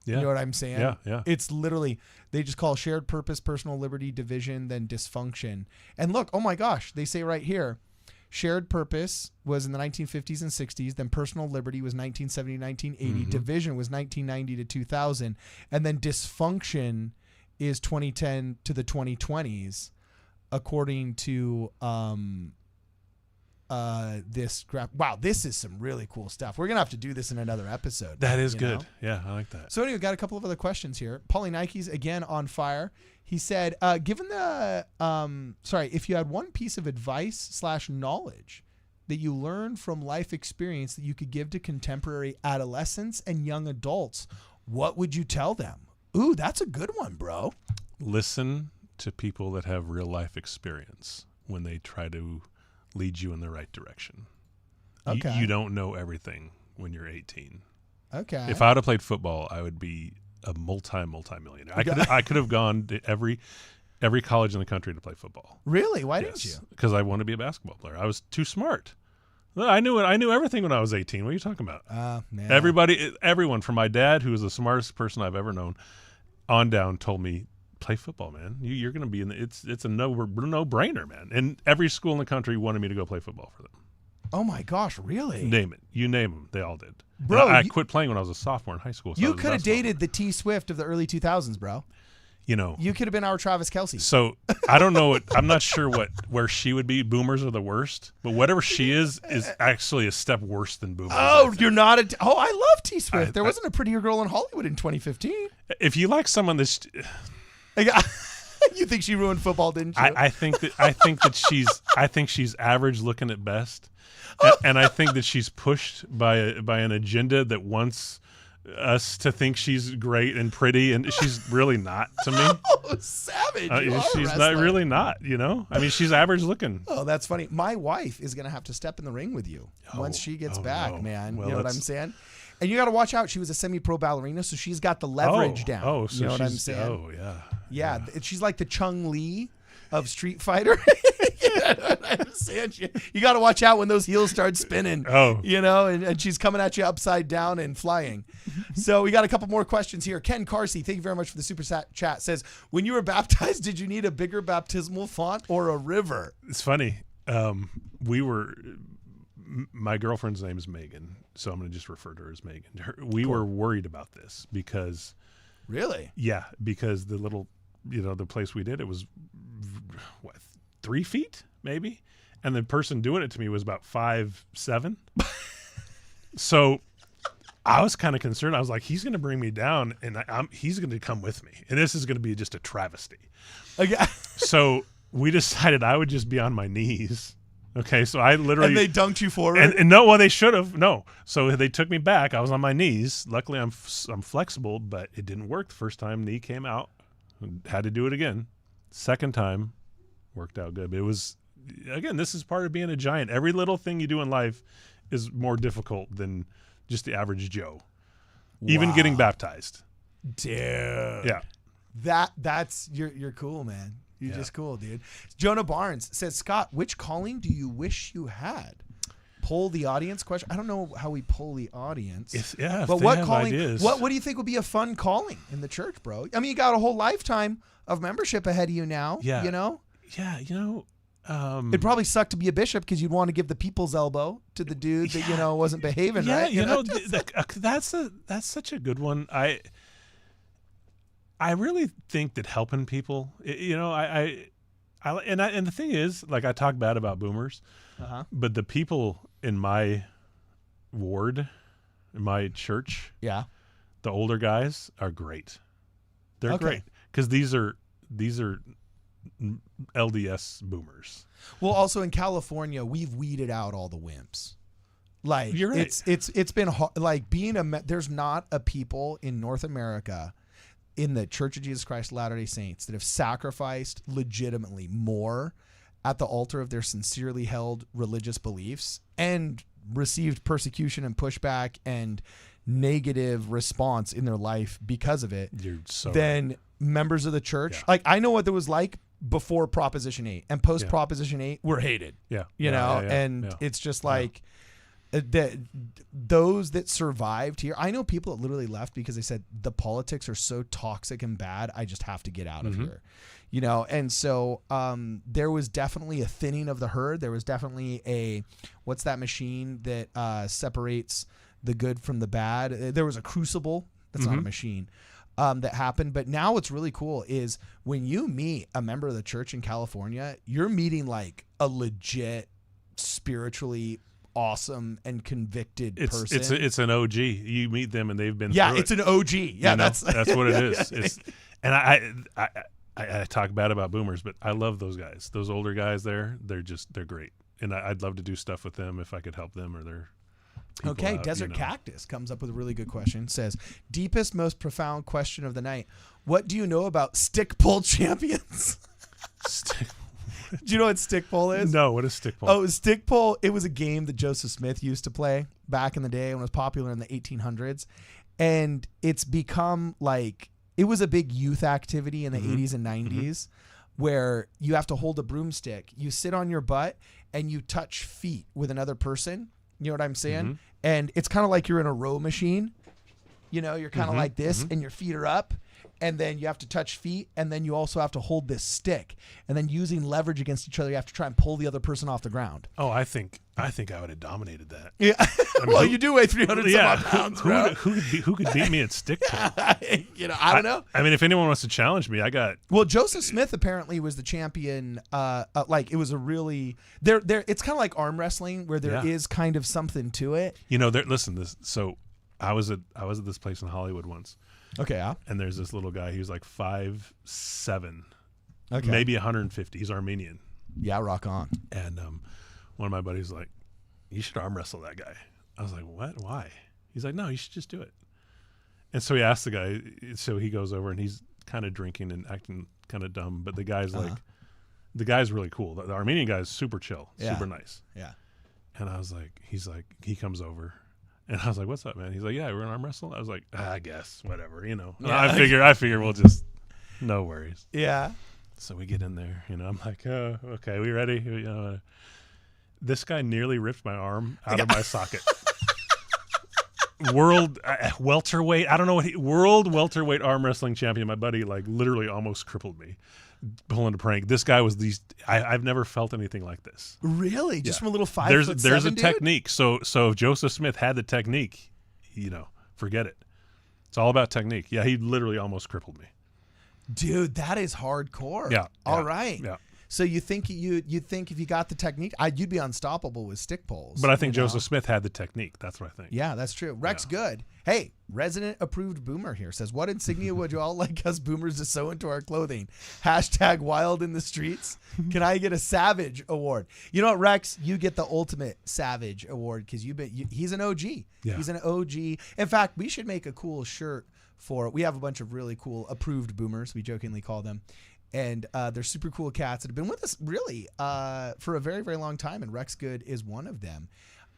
Yeah. You know what I'm saying? Yeah, yeah. It's literally, they just call shared purpose, personal liberty, division, then dysfunction. And look, oh my gosh, they say right here, shared purpose was in the 1950s and 60s. Then personal liberty was 1970, 1980. Mm-hmm. Division was 1990 to 2000. And then dysfunction is 2010 to the 2020s, according to this graph. Wow, this is some really cool stuff. We're gonna have to do this in another episode. That is good. know? Yeah, I like that. So anyway, got a couple of other questions here. Paulie Nike's again on fire. He said, given the if you had one piece of advice / knowledge that you learned from life experience that you could give to contemporary adolescents and young adults, what would you tell them? Ooh, that's a good one, bro. Listen to people that have real life experience when they try to lead you in the right direction. Okay. You don't know everything when you're 18. Okay. If I would have played football, I would be a multi-millionaire. I could have gone to every college in the country to play football. Really? Why didn't you? Because I wanted to be a basketball player. I was too smart. I knew everything when I was 18. What are you talking about? Man. Everyone from my dad, who was the smartest person I've ever known, on down, told me, play football, man. You're going to be in it's a no-brainer, man. And every school in the country wanted me to go play football for them. Oh my gosh, really? Name it. You name them. They all did. Bro, I quit playing when I was a sophomore in high school. So you could have dated the T Swift of the early 2000s, bro. You know. You could have been our Travis Kelce. So I don't know I'm not sure where she would be. Boomers are the worst, but whatever she is actually a step worse than boomers. Oh, you're not I love T Swift. There wasn't a prettier girl in Hollywood in 2015. If you like someone that's you think she ruined football, didn't you? I think that she's average looking at best. And I think that she's pushed by an agenda that wants us to think she's great and pretty, and she's really not to me. Oh, savage! She's not really not. You know, I mean, she's average looking. Oh, that's funny. My wife is gonna have to step in the ring with you once she gets back, man. Well, you know what I'm saying? And you got to watch out. She was a semi-pro ballerina, so she's got the leverage down. Oh, so you know what I'm she's saying? Oh, yeah. She's like the Chung Lee of Street Fighter. You know what I'm saying? You got to watch out when those heels start spinning. Oh. You know, and she's coming at you upside down and flying. So we got a couple more questions here. Ken Carsey, thank you very much for the super chat, says, when you were baptized, did you need a bigger baptismal font or a river? It's funny. My girlfriend's name is Megan, so I'm going to just refer to her as Megan. We were worried about this because... Really? Yeah, because the little, the place we did, it was, 3 feet, maybe? And the person doing it to me was about 5'7". So I was kind of concerned. I was like, he's going to bring me down, and he's going to come with me. And this is going to be just a travesty. Okay. So we decided I would just be on my knees. Okay, so I literally... And they dunked you forward? And no, well, they should have. No. So they took me back. I was on my knees. Luckily, I'm flexible, but it didn't work the first time. Knee came out. Had to do it again. Second time, worked out good. But it was, again, this is part of being a giant. Every little thing you do in life is more difficult than just the average Joe. Wow. Even getting baptized. Dude. Yeah. That's you're cool, man. You're just cool, dude. Jonah Barnes says, Scott, which calling do you wish you had? Poll the audience question. I don't know how we poll the audience. But what calling? Ideas. What do you think would be a fun calling in the church, bro? I mean, you got a whole lifetime of membership ahead of you now. Yeah. You know? Yeah, it'd probably suck to be a bishop because you'd want to give the people's elbow to the dude that, wasn't behaving right. That's such a good one. I really think that helping people, and the thing is, like, I talk bad about boomers, but the people in my ward, in my church, the older guys are great. They're great because these are LDS boomers. Well, also in California, we've weeded out all the wimps. Like, you're right. It's been like being there's not a people in North America in the Church of Jesus Christ Latter-day Saints that have sacrificed legitimately more at the altar of their sincerely held religious beliefs and received persecution and pushback and negative response in their life because of it You're so than right. members of the church. Yeah. Like, I know what it was like before Proposition 8 and post Proposition 8 were hated. Yeah. You know, and it's just like those that survived here. I know people that literally left because they said the politics are so toxic and bad. I just have to get out of here, you know? And so, there was definitely a thinning of the herd. There was definitely what's that machine that, separates the good from the bad? There was a crucible. That's not a machine. That happened. But now what's really cool is when you meet a member of the church in California, you're meeting like a legit spiritually awesome and conved person. It's an OG. You meet them and they've been through it's an OG. Yeah, you know? That's what it is. It's, and I talk bad about boomers, but I love those guys. Those older guys they're great. And I'd love to do stuff with them if I could help them or their people out, Desert Cactus comes up with a really good question. Says, deepest, most profound question of the night. What do you know about stick pull champions? Do you know what stick pull is? No, what is stick pull? Oh, stick pull. It was a game that Joseph Smith used to play back in the day when it was popular in the 1800s. And it's become like, it was a big youth activity in the 80s and 90s where you have to hold a broomstick. You sit on your butt and you touch feet with another person. You know what I'm saying? And it's kind of like you're in a row machine. You know, you're kind of like this and your feet are up. And then you have to touch feet, and then you also have to hold this stick, and then using leverage against each other, you have to try and pull the other person off the ground. Oh, I think I would have dominated that. Yeah, I mean, well, you do weigh 300 some odd pounds, bro. Who could beat me at stick pull? You know, I don't know. I mean, if anyone wants to challenge me, I got. Well, Joseph Smith apparently was the champion. Like it was a really there. It's kind of like arm wrestling where there is kind of something to it. You know, listen. So I was at this place in Hollywood once. Okay, yeah. And there's this little guy. He was like 5'7", okay, maybe 150. He's Armenian. Yeah, rock on. And one of my buddies was like, "You should arm wrestle that guy." I was like, "What? Why?" He's like, "No, you should just do it." And so he asked the guy. So he goes over and he's kind of drinking and acting kind of dumb. But the guy's like, the guy's really cool. The Armenian guy is super chill, super nice. Yeah. And I was like, he comes over. And I was like, "What's up, man?" He's like, "Yeah, we're gonna arm wrestle." I was like, "I guess, whatever, you know." Yeah. I figure we'll just, no worries. Yeah. So we get in there, you know. I'm like, "Oh, okay, we ready?" You know, this guy nearly ripped my arm out of my socket. World welterweight, I don't know what world welterweight arm wrestling champion. My buddy like literally almost crippled me. Pulling a prank. This guy was I've never felt anything like this. Really? Just from a little 5'7" There's a dude? technique. So if Joseph Smith had the technique, you know, forget it. It's all about technique. Yeah, he literally almost crippled me. Dude, that is hardcore. Yeah. All right. Yeah. So you think if you got the technique, you'd be unstoppable with stick pulls. But I think Joseph Smith had the technique. That's what I think. Yeah, that's true. Rex Good. Hey, resident approved boomer here says, what insignia would you all like us boomers to sew into our clothing? # wild in the streets. Can I get a Savage award? You know what, Rex? You get the ultimate Savage award because he's an OG. Yeah. He's an OG. In fact, we should make a cool shirt we have a bunch of really cool approved boomers, we jokingly call them. And they're super cool cats that have been with us really for a very, very long time. And Rex Good is one of them.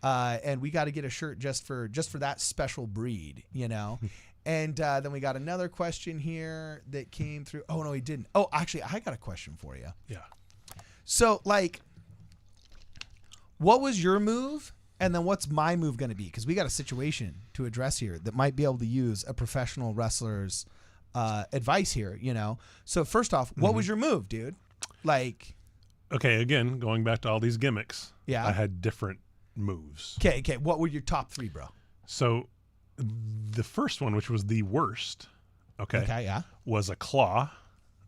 And we got to get a shirt just for that special breed, you know. And then we got another question here that came through. Oh, no, he didn't. Oh, actually, I got a question for you. Yeah. So, like, what was your move? And then what's my move going to be? Because we got a situation to address here that might be able to use a professional wrestler's advice here, you know. So first off, what was your move, dude? Like, okay, again, going back to all these gimmicks. Yeah. I had different moves. Okay. What were your top 3, bro? So the first one, which was the worst, Okay, yeah. was a claw,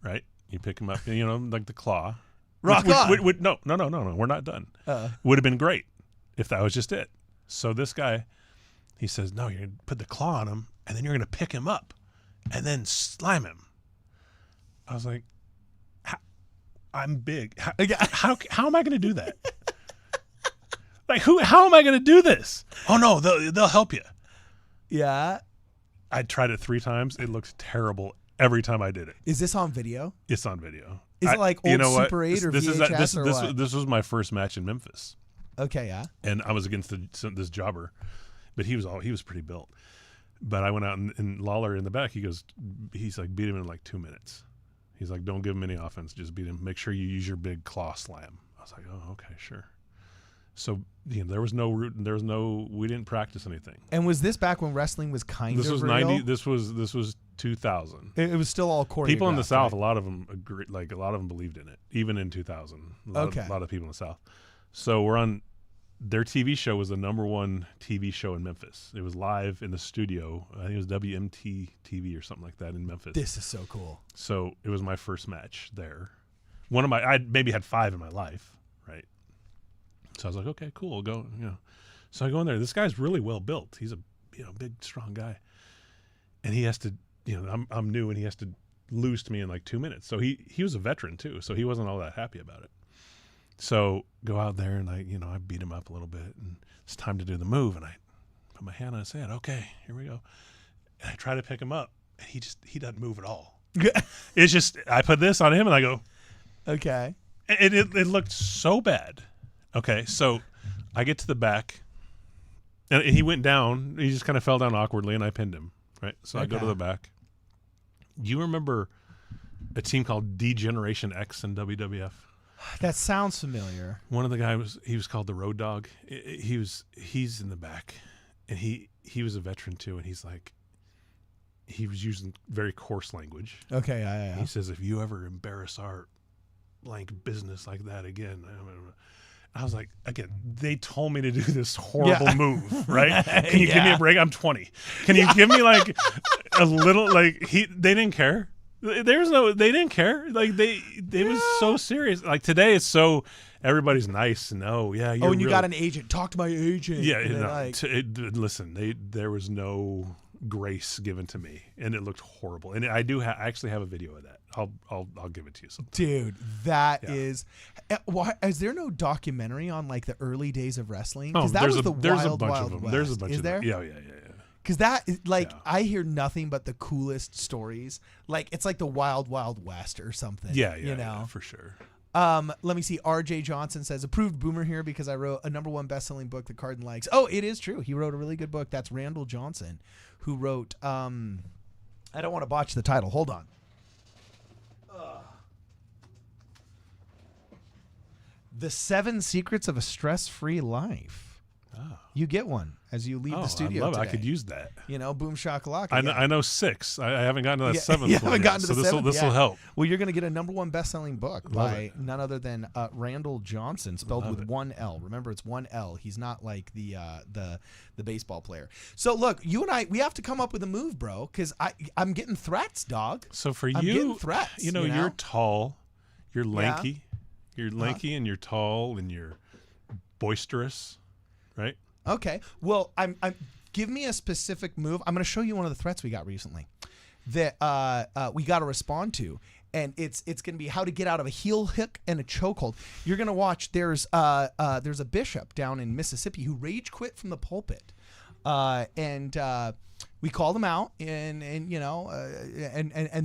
right? You pick him up, you know, like the claw. Rock on. No, we're not done. Would have been great if that was just it. So this guy, he says, "No, you're going to put the claw on him, and then you're going to pick him up and then slime him." I was like, I'm big. How am I going to do that? Like, how am I going to do this? Oh, no, they'll help you. Yeah. I tried it 3 times. It looked terrible every time I did it. Is this on video? It's on video. Is it like old Super 8 or VHS or what? This was my first match in Memphis. Okay, yeah. And I was against this jobber, but he was pretty built. But I went out and Lawler in the back, he's like beat him in like 2 minutes. He's like, don't give him any offense. Just beat him. Make sure you use your big claw slam. I was like, oh, okay, sure. So there was no root. We didn't practice anything. And was this back when wrestling was kind of real? 90. This was 2000. It was still all choreographed. People in the South, right? a lot of them agreed. Like a lot of them believed in it, even in 2000. A lot of people in the South. So we're on. Their TV show was the #1 TV show in Memphis. It was live in the studio. I think it was WMT TV or something like that in Memphis. This is so cool. So it was my first match there. I maybe had 5 in my life, right? So I was like, okay, cool, go, So I go in there. This guy's really well built. He's a big, strong guy, and he has to, I'm new, and he has to lose to me in like 2 minutes. So he was a veteran too, so he wasn't all that happy about it. So go out there and I beat him up a little bit, and it's time to do the move, and I put my hand on his head. Okay, here we go. And I try to pick him up, and he doesn't move at all. It's just I put this on him, and I go, okay. It looked so bad. Okay, so I get to the back, and he went down. He just kind of fell down awkwardly, and I pinned him. Right, so I go to the back. You remember a team called D-Generation X in WWF? That sounds familiar. One of the guys was called the Road Dog. He's in the back, and he was a veteran too. And he was using very coarse language. Okay, yeah. He says, if you ever embarrass our blank business like that again. I was like, again, they told me to do this horrible move, right? Can you give me a break? I'm 20. Can you give me like a little, like they didn't care. They didn't care. Like they was so serious. Like today it's so, everybody's nice and and you got an agent. Talk to my agent. Yeah. Listen, there was no grace given to me, and it looked horrible. And I actually have a video of that. I'll give it to you sometime. Dude, that is. Why is there no documentary on like the early days of wrestling? Oh, There's a bunch of them. West. There's a bunch is of there? them. Yeah. Because that is I hear nothing but the coolest stories. Like it's like the Wild Wild West or something. Yeah, for sure. Let me see. RJ Johnson says, approved boomer here because I wrote a #1 best-selling book that Cardin likes. Oh, it is true. He wrote a really good book. That's Randall Johnson, who wrote, I don't want to botch the title. Hold on. The 7 Secrets of a Stress-Free Life. Oh. You get one as you leave the studio I love today. it. I could use that. Boom, Shak Lock. I know 6. I haven't gotten to that 7th one. You haven't gotten to the 7th. This will help. Well, you're going to get a #1 best-selling book by none other than Randall Johnson, spelled with 1 L. Remember, it's 1 L. He's not like the baseball player. So look, you and I, we have to come up with a move, bro, because I'm getting threats, dog. So for I'm you, getting threats, you're tall, you're lanky, and you're tall, and you're boisterous, right? Okay. Well, I'm give me a specific move. I'm going to show you one of the threats we got recently that we got to respond to, and it's going to be how to get out of a heel hook and a chokehold. You're going to watch. There's a bishop down in Mississippi who rage quit from the pulpit, and we called him out and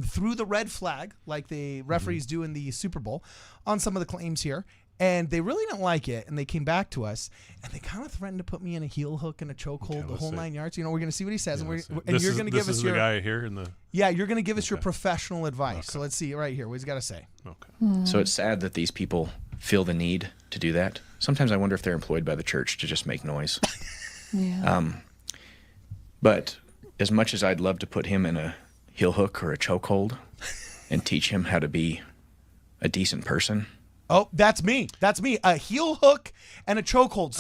threw the red flag like the referees do in the Super Bowl on some of the claims here. And they really didn't like it, and they came back to us, and they kind of threatened to put me in a heel hook and a chokehold, the whole 9 yards. We're going to see what he says, and you're going to give us your guy here in the. Yeah, you're going to give us your professional advice. Okay. So let's see right here what he's got to say. Okay. So it's sad that these people feel the need to do that. Sometimes I wonder if they're employed by the church to just make noise. Yeah. But as much as I'd love to put him in a heel hook or a chokehold and teach him how to be a decent person. Oh, that's me. That's me. A heel hook and a chokehold.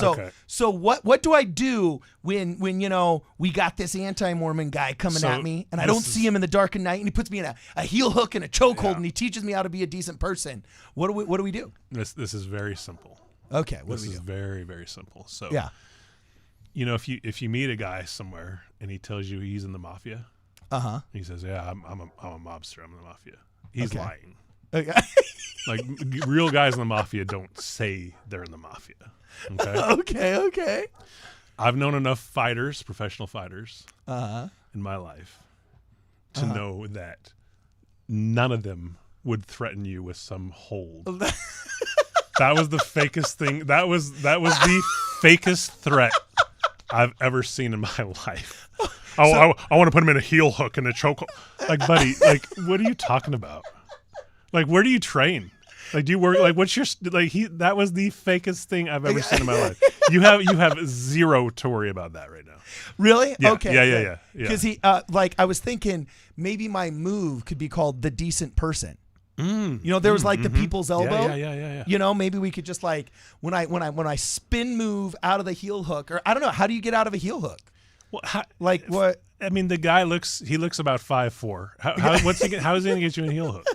So what do I do when we got this anti-Mormon guy coming at me and I don't see him in the dark of night and he puts me in a heel hook and a chokehold and he teaches me how to be a decent person? What do we do? This is very simple. Okay, this is very, very simple. So if you meet a guy somewhere and he tells you he's in the Mafia, he says, "Yeah, I'm a mobster. I'm in the Mafia." He's lying. Okay. Like real guys in the Mafia don't say they're in the Mafia. Okay. Okay. I've known enough fighters, professional fighters, in my life to know that none of them would threaten you with some hold. That was the fakest thing. That was the fakest threat I've ever seen in my life. I want to put him in a heel hook and a chokehold. Like, buddy, like, what are you talking about? Like, where do you train? Like, do you work? Like, what's your like? That was the fakest thing I've ever seen in my life. You have zero to worry about that right now. Really? Yeah, Okay. yeah. Because he, like, I was thinking maybe my move could be called the decent person. You know, there was like the people's elbow. Yeah. You know, maybe we could just like when I spin move out of the heel hook, or I don't know, how do you get out of a heel hook? Well, What? I mean, the guy looks 5'4". How is he gonna get you in a heel hook?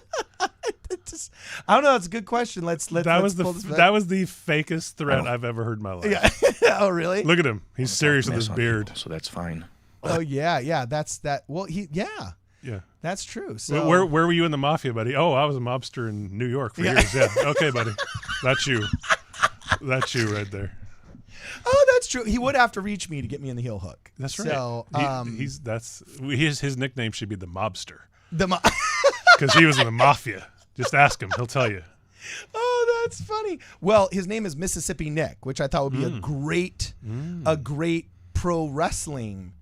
I don't know. It's a good question. Let's That was the fakest threat I've ever heard in my life. Yeah. Oh, really? Look at him. He's serious with his beard. So that's fine. Oh yeah. That's that. Well, Yeah. That's true. So Where were you in the Mafia, buddy? Oh, I was a mobster in New York for years. Yeah. Okay, buddy. That's you. That's you right there. Oh, that's true. He would have to reach me to get me in the heel hook. That's right. So his nickname should be the mobster the because he was in the Mafia. Just ask him; he'll tell you. Oh, that's funny. Well, his name is Mississippi Nick, which I thought would be a great pro wrestling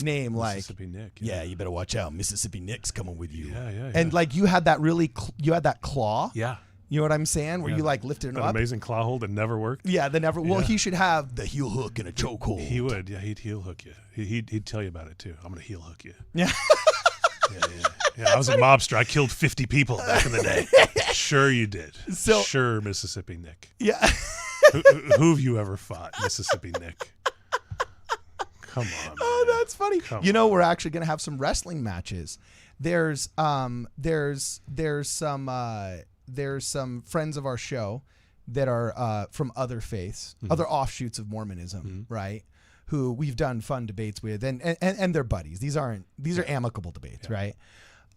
name. Mississippi Nick. Yeah, you better watch out. Mississippi Nick's coming with you. Yeah. And like you had that that claw. Yeah. You know what I'm saying? Where you like lifted him An up. amazing claw hold that never worked. Yeah, the never. Well, Yeah. he should have the heel hook and a chokehold. He would. Yeah, he'd heel hook you. He'd tell you about it too. I'm gonna heel hook you. Yeah. Yeah, I was a mobster. I killed 50 people back in the day. Sure you did. So- sure, Mississippi Nick. Yeah. Who have you ever fought, Mississippi Nick? Come on, man. Oh, that's funny. Come You know, we're actually going to have some wrestling matches. There's some friends of our show that are from other faiths, other offshoots of Mormonism, right? Who we've done fun debates with, and they're buddies. These are amicable debates, right?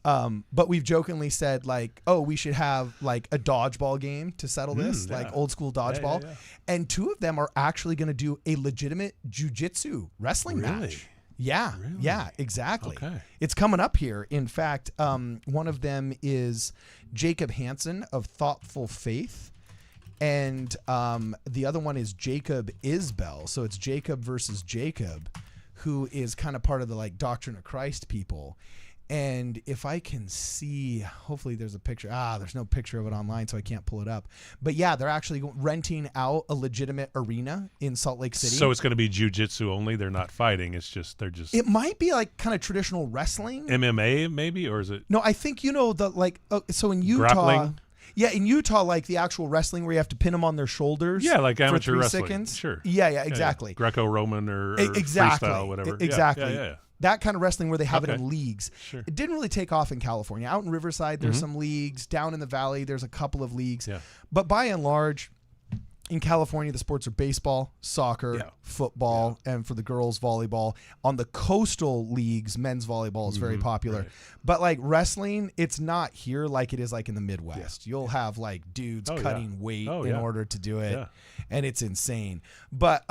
But we've jokingly said like, oh, we should have like a dodgeball game to settle this, like old school dodgeball. Yeah. And two of them are actually going to do a legitimate jiu-jitsu wrestling match. Yeah, Really? yeah, exactly. Okay. It's coming up here. In fact, one of them is Jacob Hansen of Thoughtful Faith. And the other one is Jacob Isbell. So it's Jacob versus Jacob, who is kind of part of the like Doctrine of Christ people. And if I can see, hopefully there's a picture. There's no picture of it online, so I can't pull it up. But yeah, they're actually renting out a legitimate arena in Salt Lake City. So it's going to be jiu-jitsu only. They're not fighting. They're just It might be like kind of traditional wrestling. MMA maybe, or is it No, I think the like. So in Utah, grappling? yeah, in Utah, like the actual wrestling where you have to pin them on their shoulders. Yeah, like for amateur 3 wrestling. seconds. Sure. Yeah, exactly. Greco-Roman or Exactly. freestyle, whatever. Yeah, Exactly. Yeah. That kind of wrestling where they have it Okay. in leagues. Sure. It didn't really take off in California. Out in Riverside, there's some leagues. Down in the valley, there's a couple of leagues. Yeah. But by and large, in California, the sports are baseball, soccer, football, and for the girls, volleyball. On the coastal leagues, men's volleyball is very popular. right. But like wrestling, it's not here like it is like in the Midwest. You'll have like dudes cutting weight in order to do it. Yeah. And it's insane. But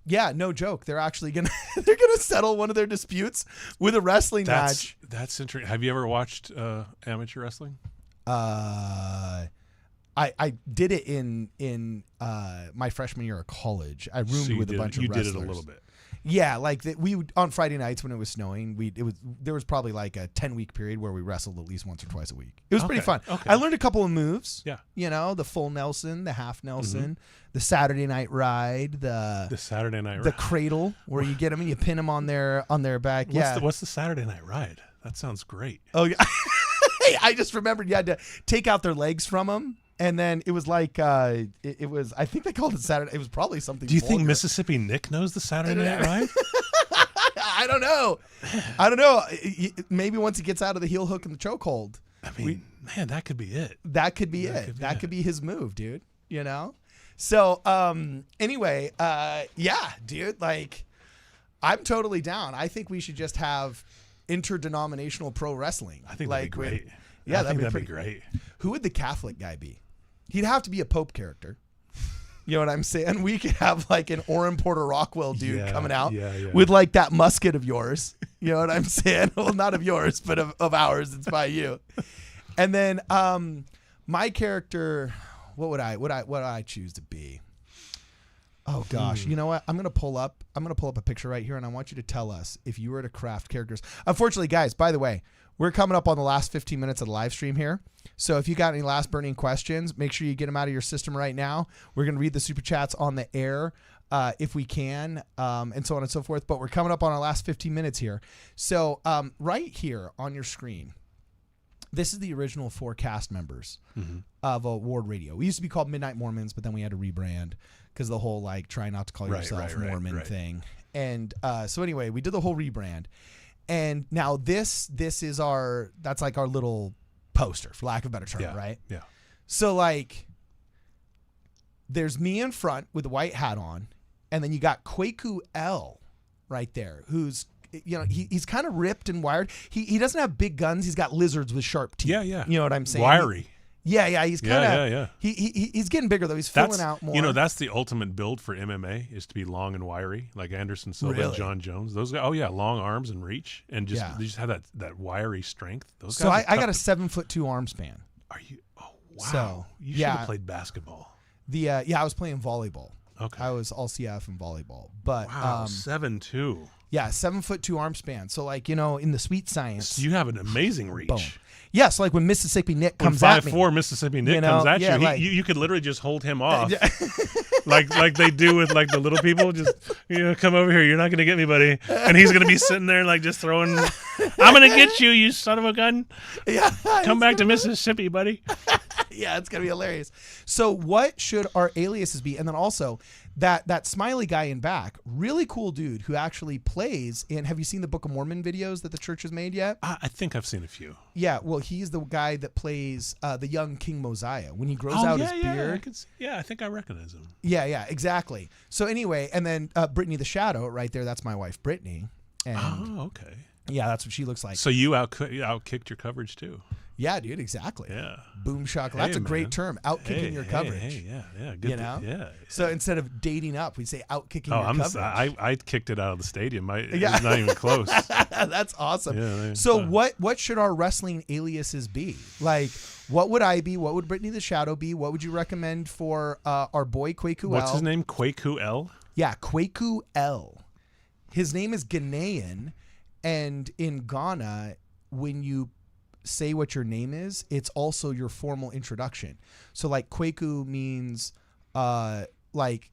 yeah, no joke. They're actually gonna they're gonna settle one of their disputes with a wrestling match. That's interesting. Have you ever watched amateur wrestling? I did it in my freshman year of college. I roomed with a bunch of wrestlers. You did it a little bit. Yeah, like we would, on Friday nights when it was snowing, there was probably like a 10-week period where we wrestled at least once or twice a week. It was pretty fun. Okay. I learned a couple of moves. Yeah. You know, the full Nelson, the half Nelson, the Saturday night ride, The Saturday night the ride. cradle where you get them and you pin them on their back. What's the Saturday night ride? That sounds great. Oh yeah. Hey, I just remembered you had to take out their legs from them. And then it was like, it was, I think they called it Saturday. It was probably something. Do you think vulgar. Mississippi Nick knows the Saturday night ride? I don't know. Maybe once he gets out of the heel hook and the chokehold. I mean, man, that could be it. That could be it. That could be his move, dude. You know? So, anyway, yeah, dude, like, I'm totally down. I think we should just have interdenominational pro wrestling. I think like, that'd be great. Yeah, I think that'd that'd be great. Who would the Catholic guy be? He'd have to be a Pope character. You know what I'm saying? We could have like an Orrin Porter Rockwell dude coming out with like that musket of yours. You know what I'm saying? Well, not of yours, but of ours. It's by you. And then my character, what would I choose to be? Oh gosh, you know what? I'm gonna pull up a picture right here, and I want you to tell us if you were to craft characters. Unfortunately, guys, by the way, we're coming up on the last 15 minutes of the live stream here. So if you got any last burning questions, make sure you get them out of your system right now. We're gonna read the super chats on the air if we can, and so on and so forth. But we're coming up on our last 15 minutes here. So right here on your screen, this is the original 4 cast members of Ward Radio. We used to be called Midnight Mormons, but then we had to rebrand because the whole like try not to call yourself Mormon thing. And so anyway, we did the whole rebrand. And now this is that's like our little poster, for lack of a better term, right? Yeah. So like there's me in front with the white hat on, and then you got Kwaku L right there, who's he's kind of ripped and wired. He doesn't have big guns. He's got lizards with sharp teeth. Yeah. You know what I'm saying? Wiry. He's kind of he's getting bigger though. He's filling out more. That's the ultimate build for MMA is to be long and wiry, like Anderson Silva and John Jones. Those guys, long arms and reach, and they just have that wiry strength. Those guys. I got a 7'2" arm span. Are you? Oh wow! So, you should have played basketball. I was playing volleyball. Okay. I was all CF in volleyball, but wow, 7'2". Yeah, 7'2" arm span. So like in the sweet science, so you have an amazing reach. Boom. Yeah, so like when Mississippi Nick comes at me. 5'4" Mississippi Nick comes at you, you could literally just hold him off. like they do with like the little people. Just, come over here. You're not going to get me, buddy. And he's going to be sitting there like just throwing, I'm going to get you, you son of a gun. Yeah. Come back to Mississippi, buddy. Yeah, it's going to be hilarious. So what should our aliases be? And then also that smiley guy in back, really cool dude who actually plays in, have you seen the Book of Mormon videos that the church has made yet? I think I've seen a few. Yeah, well, he's the guy that plays the young King Mosiah when he grows out his beard. I think I recognize him. Yeah, exactly. So anyway, and then Brittany the Shadow right there, that's my wife, Brittany. And okay. Yeah, that's what she looks like. So you outkicked your coverage too. Yeah, dude, exactly. Yeah. Boom shock. That's a great term. Outkicking your coverage. Yeah. Good. So instead of dating up, we say outkicking your coverage. I kicked it out of the stadium. It was not even close. That's awesome. Yeah, so what should our wrestling aliases be? Like, what would I be? What would Brittany the Shadow be? What would you recommend for our boy Kwaku L? What's his name? Kwaku L? Yeah, Kwaku L. His name is Ghanaian, and in Ghana, when you say what your name is, it's also your formal introduction. So like Kwaku means like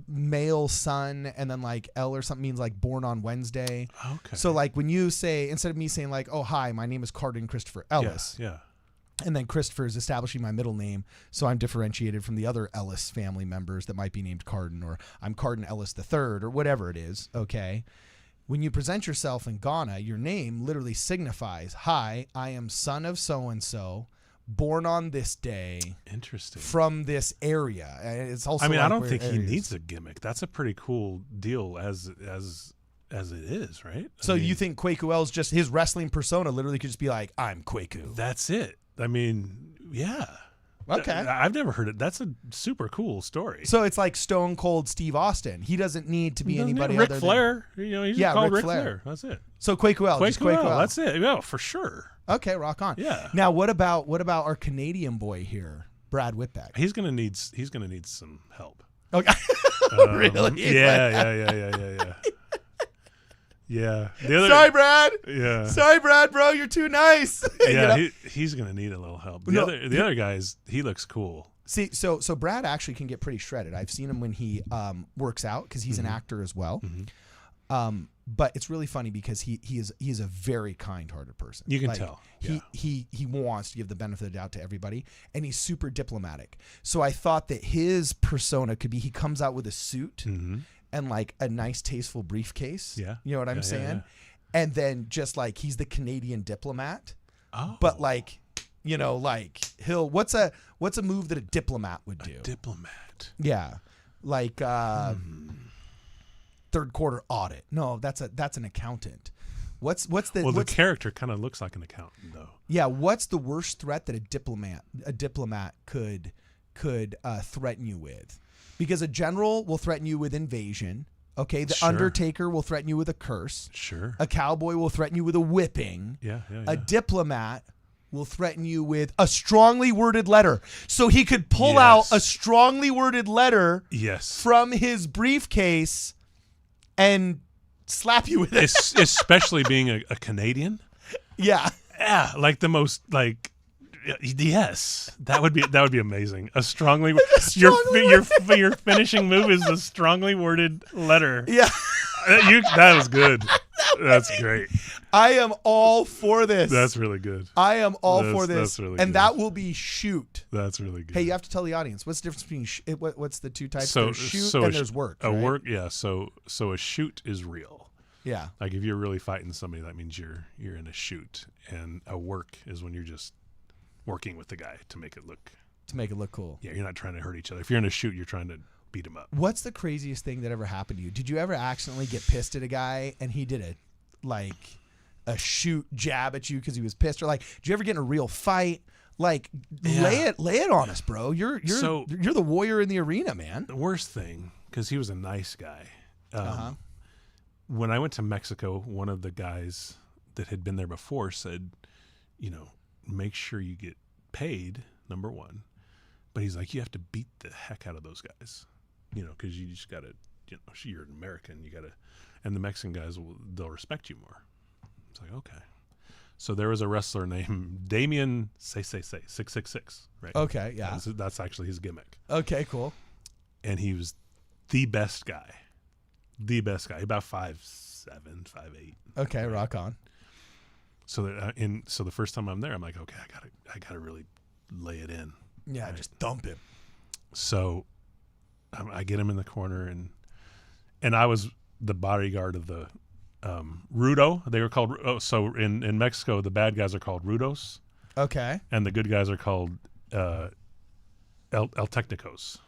male son, and then like L or something means like born on Wednesday. Okay. So like when you say, instead of me saying like, oh hi, my name is Carden Christopher Ellis. Yeah. And then Christopher is establishing my middle name, so I'm differentiated from the other Ellis family members that might be named Carden, or I'm Carden Ellis III, or whatever it is. Okay. When you present yourself in Ghana, your name literally signifies, hi, I am son of so-and-so, born on this day. Interesting. From this area. It's also I don't think he needs a gimmick. That's a pretty cool deal as it is, right? So you think Kwaku L's just, his wrestling persona literally could just be like, I'm Kwaku. That's it. Yeah. Okay. I've never heard it. That's a super cool story. So it's like Stone Cold Steve Austin. He doesn't need to be anybody Ric other Flair. He's called Ric Flair. Flair. That's it. So Kwaku L. Kwaku L. That's it. Yeah, for sure. Okay, rock on. Yeah. Now what about our Canadian boy here, Brad Whitbeck? He's gonna need some help. Okay. Really? Yeah. Yeah. Sorry, Brad. Yeah. Sorry, Brad, bro. You're too nice. Yeah, he's gonna need a little help. The other guys, he looks cool. See, so Brad actually can get pretty shredded. I've seen him when he works out because he's an actor as well. Mm-hmm. But it's really funny because he is a very kind-hearted person. You can tell. Yeah. He wants to give the benefit of the doubt to everybody, and he's super diplomatic. So I thought that his persona could be, he comes out with a suit and like a nice tasteful briefcase. Yeah. You know what I'm saying? Yeah. And then just like he's the Canadian diplomat. Oh. But like, like he'll what's a move that a diplomat would do? A diplomat. Yeah. Like third quarter audit. No, that's an accountant. What's the character kind of looks like an accountant though. Yeah, what's the worst threat that a diplomat could threaten you with? Because a general will threaten you with invasion. Okay, the Undertaker will threaten you with a curse. Sure. A cowboy will threaten you with a whipping. Yeah. A diplomat will threaten you with a strongly worded letter. So he could pull Yes. out a strongly worded letter Yes. from his briefcase and slap you with it. Especially being a Canadian. Yeah. Yeah, like the most like. Yes, that would be amazing. A strongly your finishing move is a strongly worded letter. Yeah. That was good. That's great. I am all for this. That's really good. I am all for this. That's really and good. that will be shoot. That's really good. Hey, you have to tell the audience what's the difference between what's the two types? So There's shoot so and a, there's work. A right? work, yeah. So a shoot is real. Yeah. Like if you're really fighting somebody, that means you're in a shoot, and a work is when you're just working with the guy to make it look cool. Yeah, you're not trying to hurt each other. If you're in a shoot, you're trying to beat him up. What's the craziest thing that ever happened to you? Did you ever accidentally get pissed at a guy and he did a shoot jab at you because he was pissed? Or like, did you ever get in a real fight? Like, lay it on us, bro. You're the warrior in the arena, man. The worst thing, because he was a nice guy. When I went to Mexico, one of the guys that had been there before said, make sure you get paid, number one. But he's like, you have to beat the heck out of those guys, because you just got to, you're an American, you got to, and the Mexican guys, they'll respect you more. It's like, okay. So there was a wrestler named Damien Say 666, right? Okay, yeah. That's actually his gimmick. Okay, cool. And he was the best guy. About 5'7", 5'8". Okay, rock on. So the first time I'm there, I'm like, okay, I gotta really lay it in. Yeah, right? just thump him. So I get him in the corner, and I was the bodyguard of the Rudo. They were called. So in Mexico, the bad guys are called Rudos. Okay. And the good guys are called El Técnicos.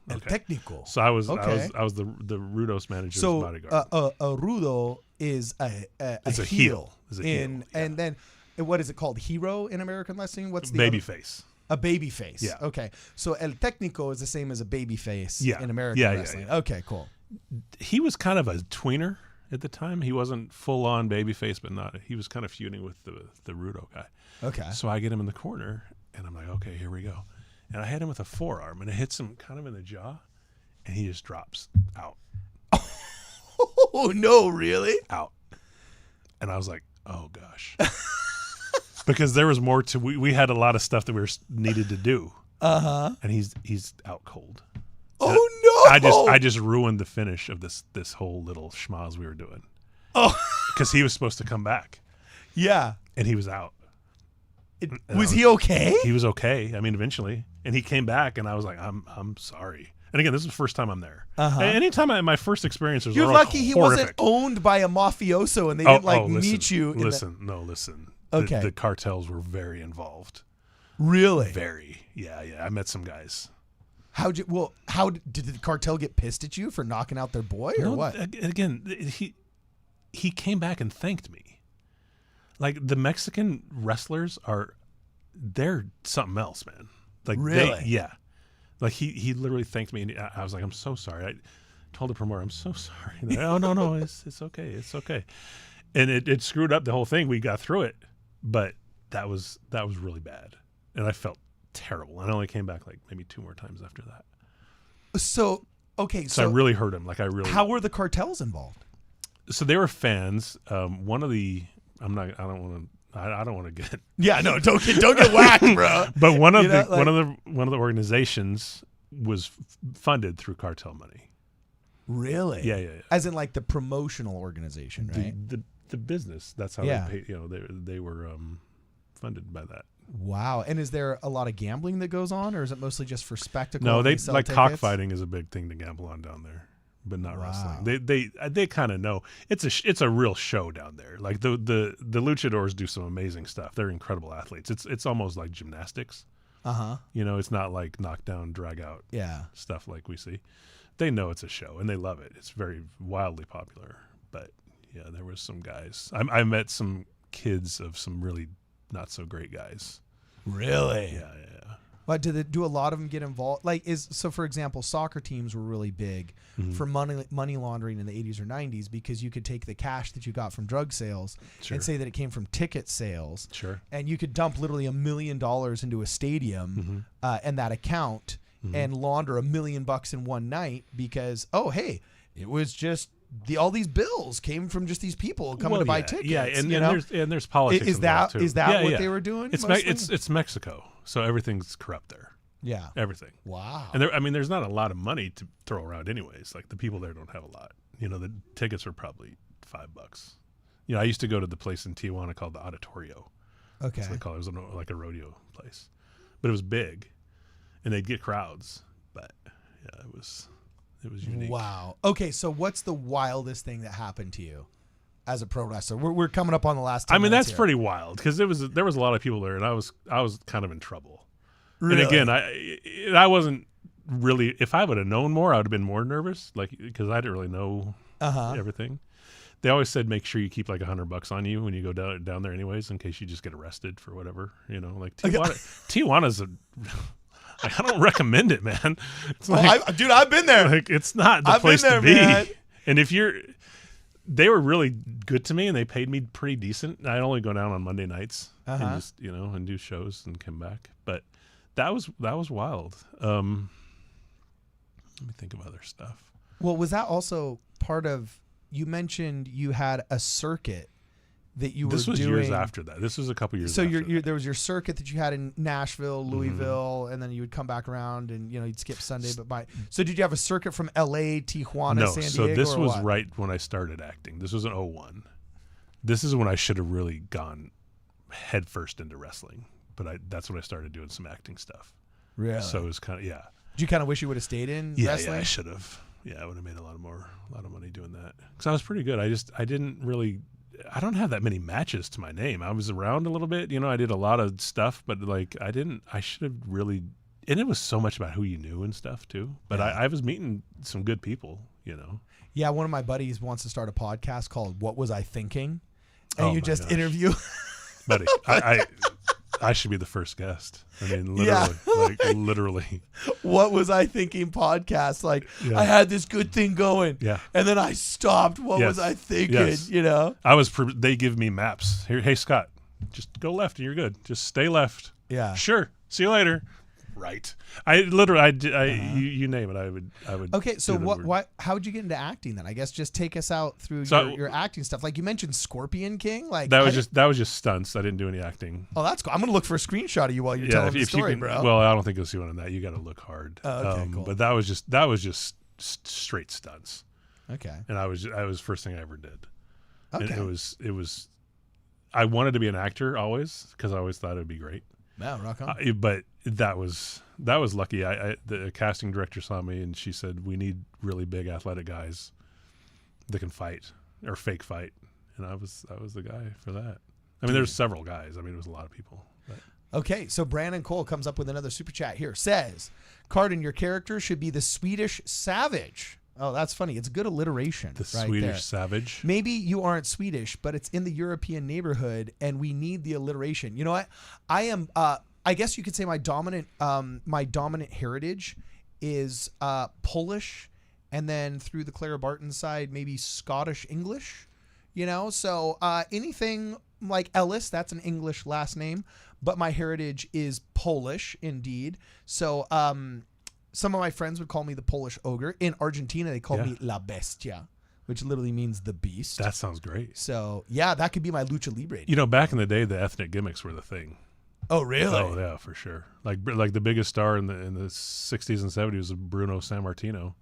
El Técnico. So I was the Rudos manager's bodyguard. A Rudo is a heel. And then what is it called? Hero in American wrestling? What's the babyface? A babyface. Yeah. Okay. So El Técnico is the same as a babyface in American wrestling. Yeah. Okay, cool. He was kind of a tweener at the time. He wasn't full on babyface, but not. He was kind of feuding with the Rudo guy. Okay. So I get him in the corner, and I'm like, okay, here we go. And I hit him with a forearm, and it hits him kind of in the jaw, and he just drops out. Oh, no, really? Out. And I was like, oh, gosh. Because there was more to, we had a lot of stuff that we needed to do. Uh-huh. And he's out cold. Oh, no. I just ruined the finish of this whole little schmoz we were doing. Oh. Because he was supposed to come back. Yeah. And he was out. Was he okay? He was okay. I mean, eventually. And he came back, and I was like, I'm sorry. And again, this is the first time I'm there. Uh-huh. Anytime my first experiences You're were lucky horrific. he wasn't owned by a mafioso and they didn't meet you. Listen. Okay. The cartels were very involved. Really? Very. Yeah. I met some guys. How did the cartel get pissed at you for knocking out their boy or what? Again, he came back and thanked me. Like the Mexican wrestlers they're something else, man. Like really? Yeah. Like he literally thanked me, and I was like, I'm so sorry. I told the promoter, I'm so sorry. Like, oh no, it's okay, it's okay. And it screwed up the whole thing. We got through it, but that was really bad, and I felt terrible. And I only came back like maybe 2 more times after that. So I really hurt him. Like How were the cartels involved? So they were fans. One of the I don't want to get. Yeah, no, don't get whacked, bro. But one of the organizations was funded through cartel money. Really? Yeah. As in like the promotional organization, right? The business. That's how they paid. They were funded by that. Wow. And is there a lot of gambling that goes on, or is it mostly just for spectacle? No, they sell like tickets? cockfighting is a big thing to gamble on down there. But not wrestling. They kind of know it's a real show down there. Like the luchadors do some amazing stuff. They're incredible athletes. It's almost like gymnastics. It's not like knockdown, drag out stuff like we see. They know it's a show and they love it. It's very wildly popular. But yeah, there was some guys. I met some kids of some really not so great guys. Really? Yeah. But do a lot of them get involved? For example, soccer teams were really big for money laundering in the 80s or 90s because you could take the cash that you got from drug sales and say that it came from ticket sales. Sure. And you could dump literally $1 million into a stadium and that account and launder $1 million in one night because, it was just all these bills came from just these people coming to buy tickets. Yeah, and there's politics. Is that what they were doing? It's Mexico, so everything's corrupt there. Yeah, everything. Wow. And there's not a lot of money to throw around, anyways. Like the people there don't have a lot. The tickets are probably $5. I used to go to the place in Tijuana called the Auditorio. Okay. That's what they call it. It was like a rodeo place, but it was big, and they'd get crowds. But yeah, it was unique. Wow. Okay, so what's the wildest thing that happened to you as a pro wrestler? We're coming up on the last 10 minutes that's here. pretty wild because there was a lot of people there, and I was kind of in trouble. Really? And again, I wasn't really. If I would have known more, I would have been more nervous, because I didn't really know everything. They always said make sure you keep like $100 on you when you go down there, anyways, in case you just get arrested for whatever. Like Tijuana's a. I don't recommend it, man. It's dude, I've been there. It's not the place to be. Man. And they were really good to me, and they paid me pretty decent. I'd only go down on Monday nights and just and do shows and come back. But that was wild. Let me think of other stuff. Well, was that also part of? You mentioned you had a circuit that you were doing. This was years after that. This was a couple years. So after there was your circuit that you had in Nashville, Louisville, and then you would come back around and you'd skip Sunday. So did you have a circuit from L.A., Tijuana, San Diego? So this was what? right when I started acting. This was in 2001. This is when I should have really gone headfirst into wrestling, but that's when I started doing some acting stuff. Really? So it was kind of Did you kind of wish you would have stayed in wrestling? Yeah, I should have. Yeah, I would have made a lot of money doing that because I was pretty good. I didn't really. I don't have that many matches to my name. I was around a little bit, I did a lot of stuff, but I should have really, and it was so much about who you knew and stuff too. But I was meeting some good people, Yeah, one of my buddies wants to start a podcast called "What Was I Thinking," and you just interview. Buddy, I should be the first guest. I mean, literally. What was I thinking? Podcast. I had this good thing going. Yeah. And then I stopped. What was I thinking? Yes. They give me maps. Here, hey Scott, just go left and you're good. Just stay left. Yeah. Sure. See you later. Right. You name it. I would. Okay. So how would you get into acting then? I guess just take us out through your acting stuff. Like you mentioned Scorpion King. That was just stunts. I didn't do any acting. Oh, that's cool. I'm going to look for a screenshot of you while you're telling the story, bro. Well, I don't think you'll see one on that. You got to look hard. Oh, okay, cool. But that was just straight stunts. Okay. And I was first thing I ever did. Okay. And it was. I wanted to be an actor always because I always thought it would be great. Wow, rock on. But that was lucky. The casting director saw me and she said, "We need really big athletic guys that can fight or fake fight," and I was the guy for that. I mean, there's several guys. I mean, it was a lot of people. But. Okay, so Brandon Cole comes up with another super chat here. Says, "Cardin, your character should be the Swedish Savage." Oh, that's funny. It's good alliteration. The Swedish Savage. Maybe you aren't Swedish, but it's in the European neighborhood, and we need the alliteration. You know what? I am. I guess you could say my dominant heritage is Polish, and then through the Clara Barton side, maybe Scottish English. So anything like Ellis, that's an English last name, but my heritage is Polish indeed. So some of my friends would call me the Polish ogre. In Argentina, they call me La Bestia, which literally means the beast. That sounds great. So yeah, that could be my lucha libre. Back in the day, the ethnic gimmicks were the thing. Oh really? Oh yeah, for sure. Like the biggest star in the 60s and 70s was Bruno Sammartino,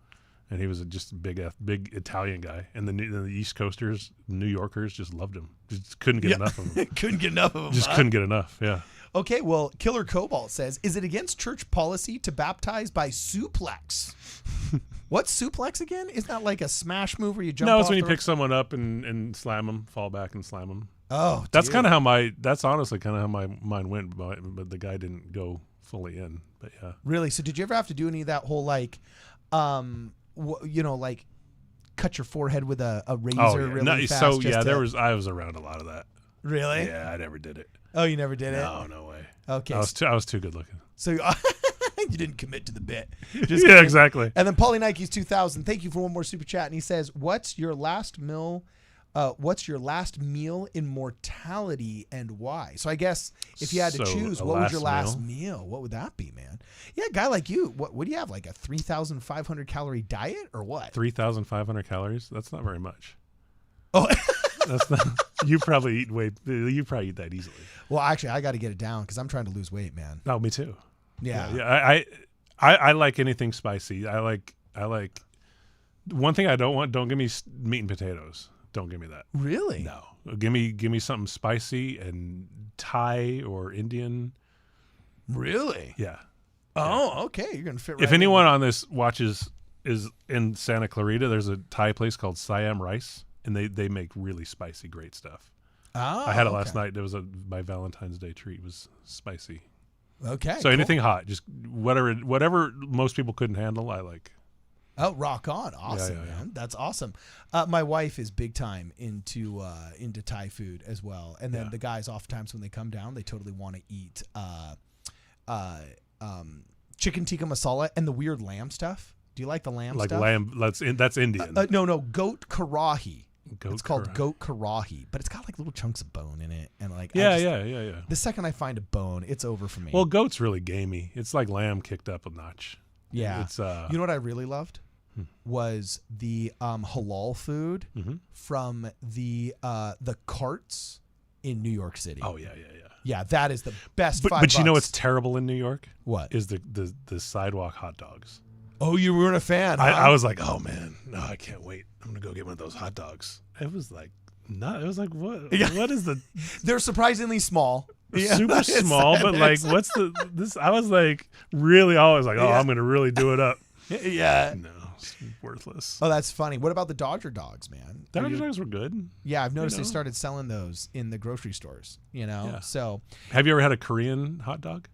and he was just a big Italian guy. And the East Coasters, New Yorkers, just loved him. Just couldn't get enough of him. Couldn't get enough of him. Just couldn't get enough. Yeah. Okay, well, Killer Cobalt says, "Is it against church policy to baptize by suplex?" What's suplex again? Isn't that like a smash move where you jump? No, off it's when you the pick someone up and slam them, fall back and slam them. Oh, that's kind of how that's honestly kind of how my mind went, but the guy didn't go fully in. But yeah. Really? So did you ever have to do any of that whole cut your forehead with a razor really fast? So yeah, I was around a lot of that. Really? Yeah, I never did it. Oh, you never did it? No way. Okay. I was too good looking. So you didn't commit to the bit. Just Yeah, kidding. exactly. And then Paulie Nike's 2000. Thank you for one more super chat. And he says, "What's your last meal? What's your last meal in mortality and why?" So I guess if you had to So, choose, a what was your last last meal? What would that be, man? Yeah, a guy like you. What do you have? Like a 3,500 calorie diet or what? 3,500 calories. That's not very much. Oh, That's not. You probably eat that easily. well, actually, I got to get it down because I'm trying to lose weight, man. No, me too. Yeah. I like anything spicy. I like one thing I don't want. Don't give me meat and potatoes. Don't give me that. Really? No. Give me something spicy and Thai or Indian. Really? Yeah. Oh, okay. You're gonna fit right If in. anyone on this watches is in Santa Clarita, there's a Thai place called Siam Rice, and they make really spicy, great stuff. Oh, I had it okay. last night. It was my Valentine's Day treat. It was spicy. Okay. So cool. anything hot, just whatever most people couldn't handle, I like. Oh, rock on. Awesome, yeah. man. That's awesome. My wife is big time into Thai food as well. And then Yeah. the guys oftentimes when they come down, they totally want to eat chicken tikka masala and the weird lamb stuff. Do you like the lamb Like stuff? lamb, that's Indian. No, goat karahi. Goat It's called karahi. goat karahi, but it's got like little chunks of bone in it. And like, Yeah. The second I find a bone, it's over for me. Well, goat's really gamey. It's like lamb kicked up a notch. yeah. It's You know what I really loved? Was the halal food Mhm. from the carts in New York City. Oh yeah. Yeah, that is the best. But you know $5. what's terrible in New York? What? Is the sidewalk hot dogs. Oh, you weren't a fan. Huh? I was like, oh man, no, I can't wait. I'm gonna go get one of those hot dogs. It was like, no, it was like, what? Yeah. What is the They're surprisingly small. super small? But like, what's this? I was like, really always like, oh, Yeah. I'm gonna really do it up. Yeah. No, it's worthless. Oh, that's funny. What about the Dodger dogs, man? Dodger dogs were good. Yeah, I've noticed know? they started selling those in the grocery stores. You know, Yeah. so. Have you ever had a Korean hot dog?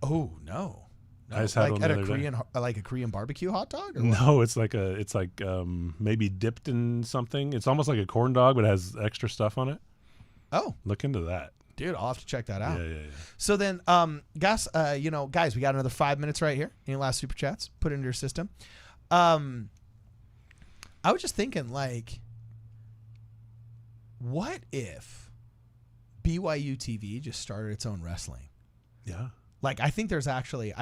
Oh no. I just had like one at the a other day. Korean, like a Korean barbecue hot dog. Or what? No, it's like maybe dipped in something. It's almost like a corn dog, but it has extra stuff on it. Oh, Look into that. dude, I'll have to check that out. Yeah. So then, guys, guys, we got another 5 minutes right here. Any last super chats? Put it into your system. I was just thinking, like, what if BYU TV just started its own wrestling? Yeah. Like, I think there's actually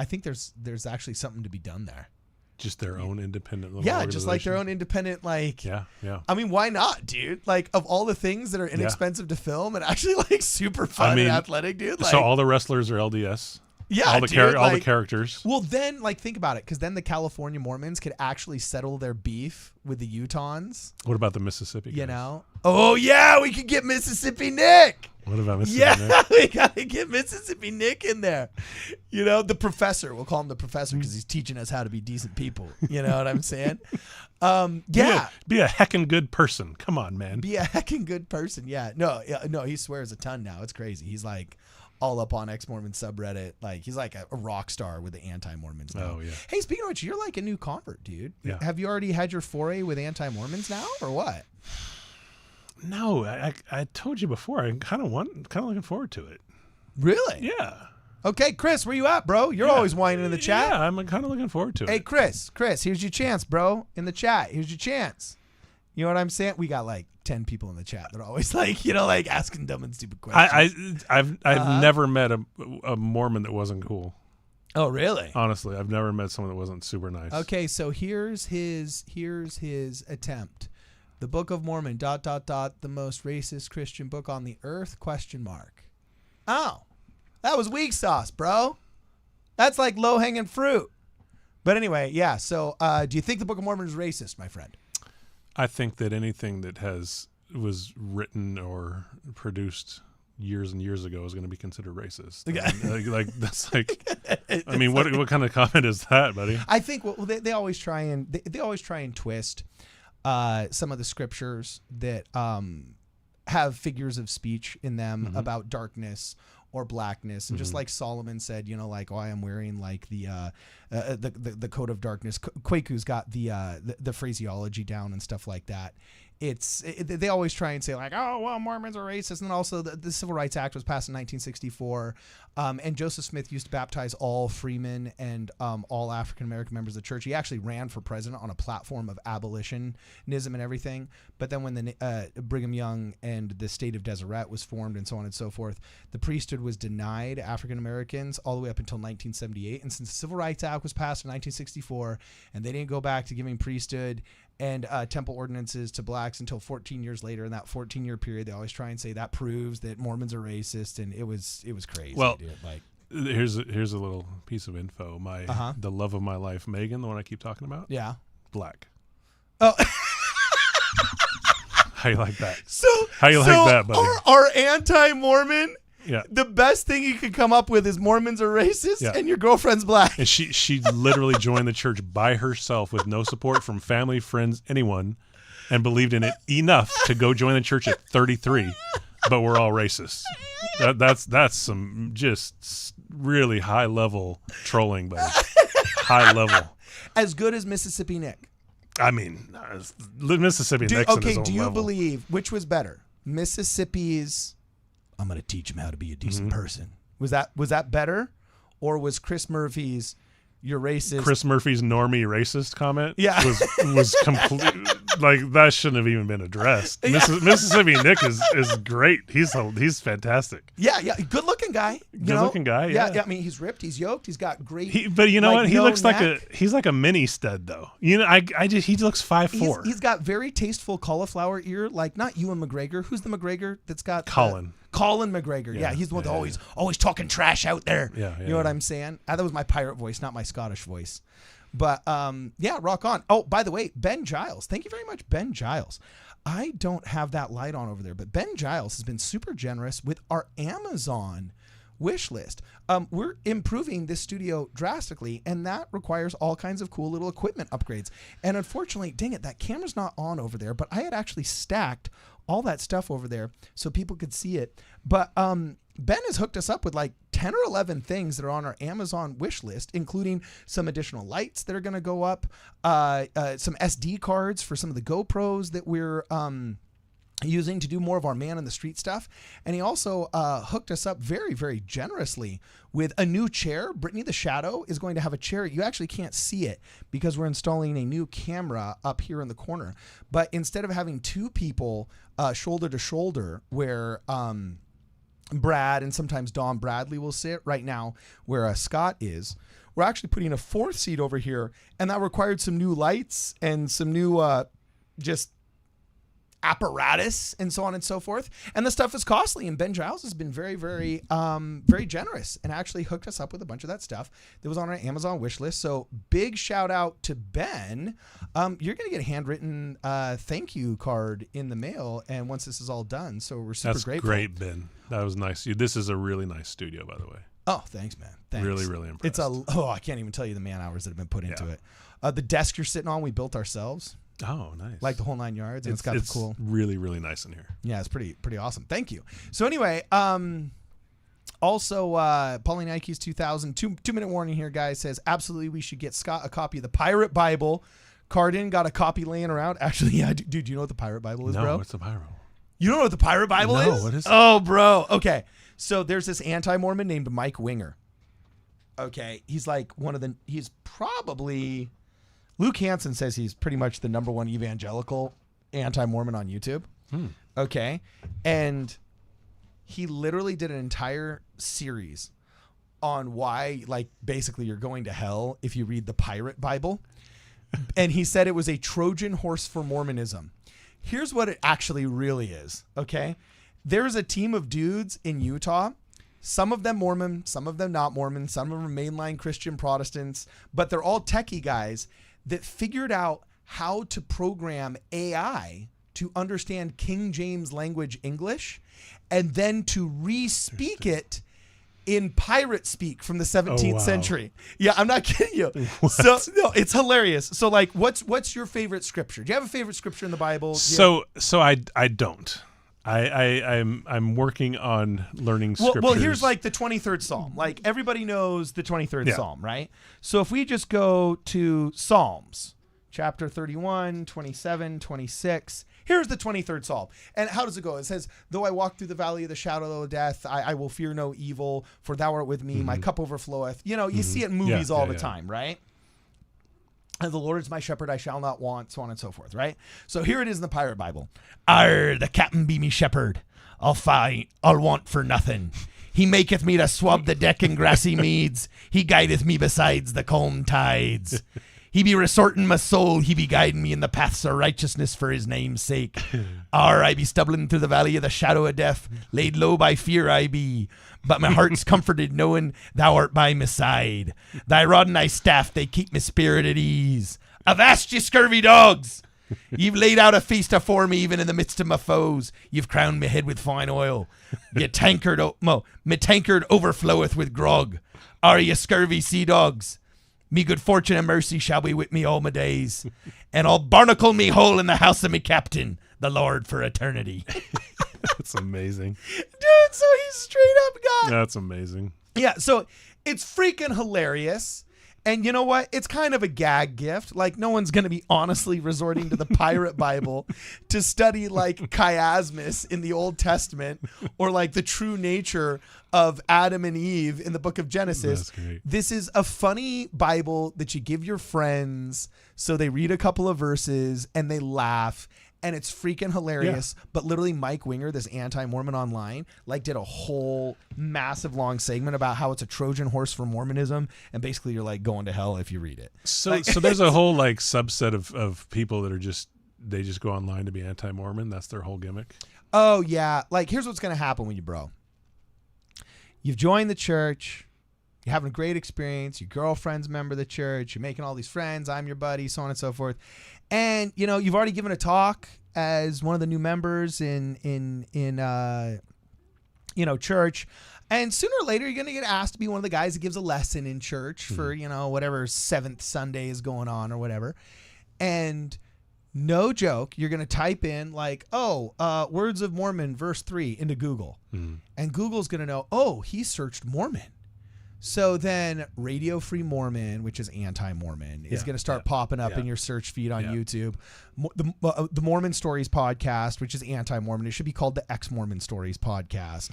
something to be done there. Just their own independent little Yeah, just like their organization. own independent, like. Yeah. I mean, why not, dude? Like, of all the things that are inexpensive to film and actually like super fun and athletic, dude. Like, So all the wrestlers are LDS. yeah, all the dude, all the like- characters. Well, then, like, think about it, because then the California Mormons could actually settle their beef with the Utahns. What about the Mississippi guys? You know? Oh yeah, we could get Mississippi Nick. What about Mississippi? Yeah, we gotta get Mississippi Nick in there. You know, the professor. We'll call him the professor because he's teaching us how to be decent people. You know what I'm saying? Yeah. Be a heckin' good person. Come on, man. Be a heckin' good person. Yeah. No, he swears a ton now. It's crazy. He's like all up on ex-Mormon subreddit. Like, he's like a rock star with the anti-Mormons now. Oh, yeah. Hey, speaking of which, you're like a new convert, dude. Yeah. Have you already had your foray with anti-Mormons now, or what? No, I told you before. I'm kind of looking forward to it. Really? Yeah. Okay, Chris, where you at, bro? You're always whining in the chat. Yeah, I'm kind of looking forward to Hey, it. Chris, here's your chance, bro. In the chat, here's your chance. You know what I'm saying? We got like 10 people in the chat that are always like, like asking dumb and stupid questions. I've never met a Mormon that wasn't cool. Oh, really? Honestly, I've never met someone that wasn't super nice. Okay, so here's his attempt. The Book of Mormon, ... the most racist Christian book on the earth, ? Oh, that was weak sauce, bro. That's like low-hanging fruit. But anyway, yeah, so do you think the Book of Mormon is racist, my friend? I think that anything that was written or produced years and years ago is going to be considered racist. Yeah. Like that's like, I mean, what kind of comment is that, buddy? I think they always try and twist some of the scriptures that have figures of speech in them about darkness or blackness, and just like Solomon said, like, oh, I am wearing like the coat of darkness. Kweku's got the phraseology down and stuff like that, they always try and say like, oh, well, Mormons are racist. And also the Civil Rights Act was passed in 1964. And Joseph Smith used to baptize all freemen and all African-American members of the church. He actually ran for president on a platform of abolitionism and everything. But then when the Brigham Young and the state of Deseret was formed and so on and so forth, the priesthood was denied African-Americans all the way up until 1978. And since the Civil Rights Act was passed in 1964 and they didn't go back to giving priesthood and temple ordinances to blacks until 14 years later, in that 14-year period, they always try and say that proves that Mormons are racist, and it was crazy. Well, dude. Like, here's a little piece of info. The love of my life, Megan, the one I keep talking about. Yeah, black. Oh, how you like that? How you like that, buddy? Our anti-Mormon. Yeah. The best thing you could come up with is Mormons are racist, Yeah. and your girlfriend's black. And she literally joined the church by herself with no support from family, friends, anyone, and believed in it enough to go join the church at 33. But we're all racist. That's some just really high level trolling, buddy. High level. As good as Mississippi Nick. I mean, Mississippi Nick's in his own do you level. believe which was better? Mississippi's I'm going to teach him how to be a decent person. Was that better, or was Chris Murphy's "you're racist"? Chris Murphy's normie racist comment, Yeah. was complete. Like that shouldn't have even been addressed. Mississippi Nick is great. He's fantastic. Yeah, good looking guy. Good looking guy. Yeah. I mean, he's ripped. He's yoked. He's got great. But you know what? He looks neck. he's like a mini stud though. You know, he looks 5'4". He's got very tasteful cauliflower ear, like not Ewan McGregor. Who's the McGregor that's got Colin McGregor. Yeah, he's the one that's always talking trash out there. Yeah, you know what I'm saying? That was my pirate voice, not my Scottish voice. But yeah, rock on. Oh, by the way, Ben Giles. Thank you very much, Ben Giles. I don't have that light on over there, but Ben Giles has been super generous with our Amazon wish list. We're improving this studio drastically, and that requires all kinds of cool little equipment upgrades. And unfortunately, dang it, that camera's not on over there, but I had actually stacked all that stuff over there so people could see it. But Ben has hooked us up with like 10 or 11 things that are on our Amazon wish list, including some additional lights that are going to go up, some SD cards for some of the GoPros that we're using to do more of our man in the street stuff. And he also hooked us up very, very generously with a new chair. Brittany the Shadow is going to have a chair. You actually can't see it because we're installing a new camera up here in the corner. But instead of having two people shoulder to shoulder where Brad and sometimes Don Bradley will sit right now where Scott is, we're actually putting a fourth seat over here, and that required some new lights and some new just apparatus and so on and so forth. And the stuff is costly, and Ben Giles has been very, very, very generous and actually hooked us up with a bunch of that stuff that was on our Amazon wish list. So big shout out to Ben. You're going to get a handwritten thank you card in the mail, and once this is all done, so we're super grateful. That's great, Ben. That was nice. This is a really nice studio, by the way. Oh, thanks, man. Thanks. Really, really impressed. I can't even tell you the man hours that have been put into it. The desk you're sitting on, we built ourselves. Oh, nice. Like the whole 9 yards. And it's got the cool. Really, really nice in here. Yeah, it's pretty awesome. Thank you. So anyway, also Pauline Ike's 2000, two-minute warning here, guys, says absolutely we should get Scott a copy of the Pirate Bible. Cardin got a copy laying around. Actually, yeah, dude, do you know what the Pirate Bible is, bro? No, what's the Bible? You don't know what the Pirate Bible is? No, what is it? Oh, bro. Okay. So there's this anti-Mormon named Mike Winger. Okay. He's like he's probably, Luke Hansen says he's pretty much the number one evangelical anti-Mormon on YouTube. Okay. And he literally did an entire series on why, like, basically you're going to hell if you read the Pirate Bible. And he said it was a Trojan horse for Mormonism. Here's what it actually really is, okay? There's a team of dudes in Utah, some of them Mormon, some of them not Mormon, some of them mainline Christian Protestants, but they're all techie guys that figured out how to program AI to understand King James language English and then to re-speak it in pirate speak from the 17th century. Yeah, I'm not kidding you. What? So no, it's hilarious. So like, what's your favorite scripture? Do you have a favorite scripture in the Bible? So I don't. I'm working on learning scriptures. Well, here's like the 23rd Psalm. Like everybody knows the 23rd Psalm, right? So if we just go to Psalms, chapter 31, 27, 26, Here's the 23rd Psalm. And how does it go? It says, though I walk through the valley of the shadow of death, I will fear no evil, for thou art with me. My cup overfloweth. You know, you see it in movies all the time, right? And the Lord is my shepherd, I shall not want, so on and so forth, right? So here it is in the Pirate Bible. Arr, the captain be me shepherd. I'll want for nothing. He maketh me to swab the deck in grassy meads. He guideth me besides the calm tides. He be resorting my soul. He be guiding me in the paths of righteousness for his name's sake. Arr, I be stumbling through the valley of the shadow of death. Laid low by fear I be. But my heart's comforted knowing thou art by my side. Thy rod and thy staff, they keep my spirit at ease. Avast, ye scurvy dogs! You've laid out a feast afore me, even in the midst of my foes. You've crowned my head with fine oil. My tankard overfloweth with grog. Are ye scurvy sea dogs? Me good fortune and mercy shall be with me all my days. And I'll barnacle me whole in the house of me captain, the Lord for eternity. That's amazing. Dude, so he's straight up God. That's amazing. Yeah, so it's freaking hilarious. And you know what? It's kind of a gag gift. Like, no one's going to be honestly resorting to the Pirate Bible to study, like, chiasmus in the Old Testament or, like, the true nature of Adam and Eve in the book of Genesis. That's great. This is a funny Bible that you give your friends so they read a couple of verses and they laugh. And it's freaking hilarious. Yeah. But literally Mike Winger, this anti-Mormon online, like did a whole massive long segment about how it's a Trojan horse for Mormonism. And basically you're like going to hell if you read it. So like, so there's a whole like subset of people that are they just go online to be anti-Mormon. That's their whole gimmick. Oh, yeah. Like here's what's going to happen when you bro. You've joined the church. You're having a great experience. Your girlfriend's a member of the church. You're making all these friends. I'm your buddy, so on and so forth. And, you know, you've already given a talk as one of the new members in church. And sooner or later, you're going to get asked to be one of the guys that gives a lesson in church for, you know, whatever 7th Sunday is going on or whatever. And no joke, you're going to type in like, Words of Mormon, verse 3 into Google. And Google's going to know, he searched Mormon. So then Radio Free Mormon, which is anti-Mormon, is going to start popping up in your search feed on YouTube. The Mormon Stories podcast, which is anti-Mormon. It should be called the Ex-Mormon Stories podcast.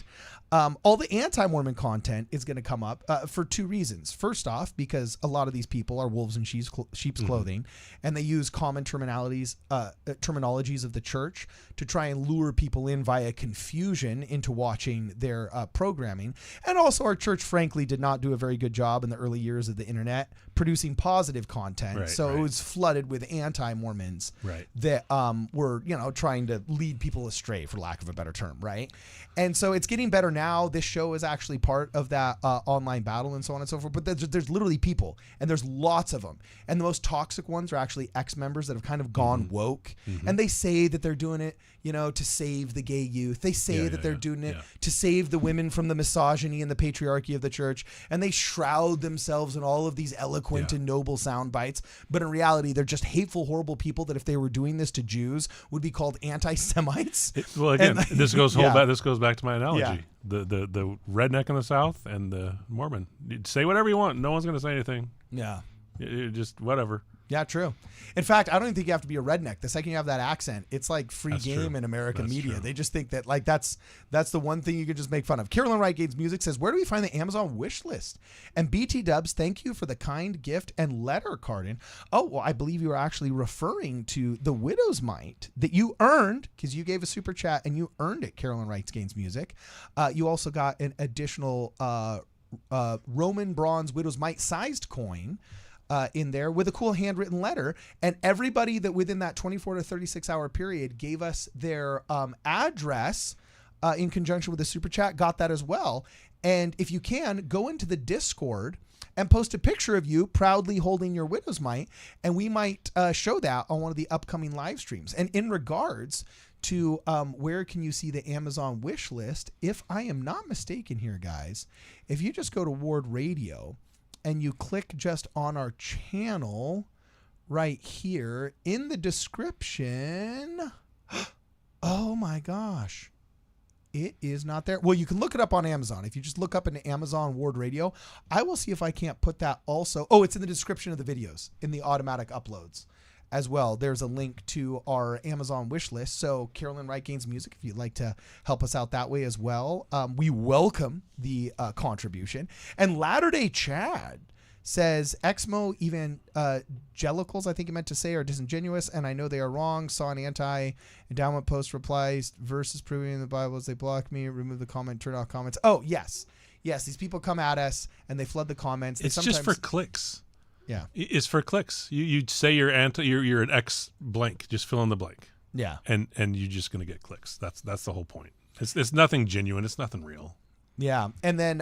All the anti-Mormon content is going to come up for two reasons. First off, because a lot of these people are wolves in sheep's clothing, and they use common terminologies of the church to try and lure people in via confusion into watching their programming. And also our church, frankly, did not do a very good job in the early years of the internet producing positive content. It was flooded with anti-Mormons that were, you know, trying to lead people astray, for lack of a better term, right? And so it's getting better now. This show is actually part of that online battle and so on and so forth. But there's literally people, and there's lots of them. And the most toxic ones are actually ex-members that have kind of gone woke. And they say that they're doing it, you know, to save the gay youth. They say that they're doing it to save the women from the misogyny and the patriarchy of the church. And they shroud themselves in all of these eloquent and noble sound bites. But in reality, they're just hateful, horrible people that if they were doing this to Jews would be called anti-Semites. Well, again, this goes back to my analogy. The redneck in the South and the Mormon. You say whatever you want. No one's going to say anything. Yeah. Just whatever. Yeah, true. In fact, I don't even think you have to be a redneck. The second you have that accent, it's like free That's game true. in American That's media. true. They just think that like that's the one thing you could just make fun of. Carolyn Wright Gaines Music says, where do we find the Amazon wish list? And BT Dubs, thank you for the kind gift and letter carding. Oh, well, I believe you are actually referring to the widow's mite that you earned because you gave a super chat and you earned it, Carolyn Wright Gaines Music. You also got an additional Roman bronze widow's mite sized coin in there with a cool handwritten letter. And everybody that within that 24 to 36 hour period gave us their address in conjunction with the super chat got that as well. And if you can, go into the Discord and post a picture of you proudly holding your widow's mite, and we might show that on one of the upcoming live streams. And in regards to where can you see the Amazon wish list, if I am not mistaken here, guys, if you just go to Ward Radio and you click just on our channel right here in the description. Oh my gosh. It is not there. Well, you can look it up on Amazon. If you just look up into Amazon Ward Radio, I will see if I can't put that also. Oh, it's in the description of the videos in the automatic uploads. as well. There's a link to our Amazon wish list. So Carolyn Wright Gaines Music, if you'd like to help us out that way as well, we welcome the contribution. And Latter-day Chad says Exmo evangelicals, I think he meant to say, are disingenuous, and I know they are wrong. Saw an anti-endowment post replies verses proving in the Bible as they block me, remove the comment, turn off comments. Oh, yes. Yes, these people come at us and they flood the comments. It's just for clicks. Yeah. It's for clicks. You say you're an X blank, just fill in the blank. Yeah. And you're just going to get clicks. That's the whole point. It's nothing genuine. It's nothing real. Yeah. And then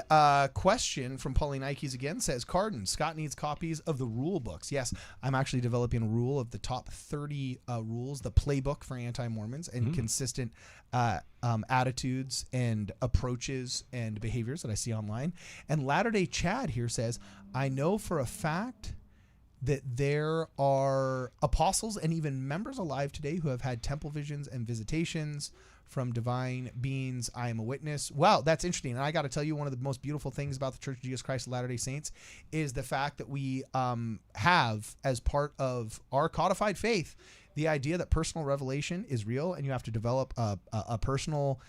question from Pauline Ikes again says, Carden, Scott needs copies of the rule books. Yes, I'm actually developing a rule of the top 30 rules, the playbook for anti-Mormons and consistent attitudes and approaches and behaviors that I see online. And Latter-day Chad here says, I know for a fact that there are apostles and even members alive today who have had temple visions and visitations from divine beings. I am a witness. Wow, that's interesting. And I got to tell you, one of the most beautiful things about the Church of Jesus Christ of Latter-day Saints is the fact that we have, as part of our codified faith, the idea that personal revelation is real and you have to develop a personal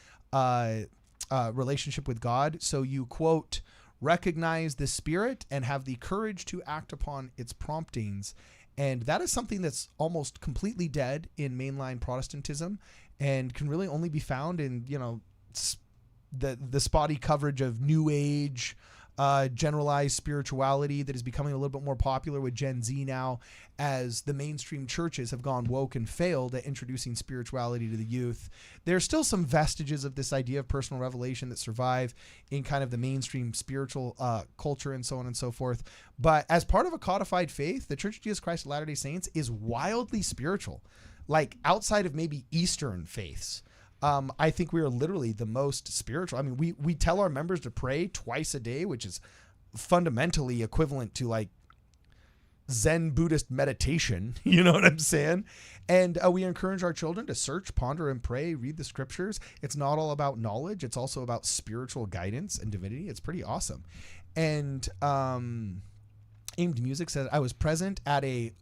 relationship with God. So you, quote, recognize the Spirit and have the courage to act upon its promptings. And that is something that's almost completely dead in mainline Protestantism and can really only be found in, the spotty coverage of New Age, generalized spirituality that is becoming a little bit more popular with Gen Z now, as the mainstream churches have gone woke and failed at introducing spirituality to the youth. There's still some vestiges of this idea of personal revelation that survive in kind of the mainstream spiritual culture and so on and so forth. But as part of a codified faith, the Church of Jesus Christ of Latter-day Saints is wildly spiritual, like outside of maybe Eastern faiths. I think we are literally the most spiritual. I mean, we tell our members to pray twice a day, which is fundamentally equivalent to like Zen Buddhist meditation. You know what I'm saying? And we encourage our children to search, ponder, and pray, read the scriptures. It's not all about knowledge. It's also about spiritual guidance and divinity. It's pretty awesome. And Aimed Music says, I was present at an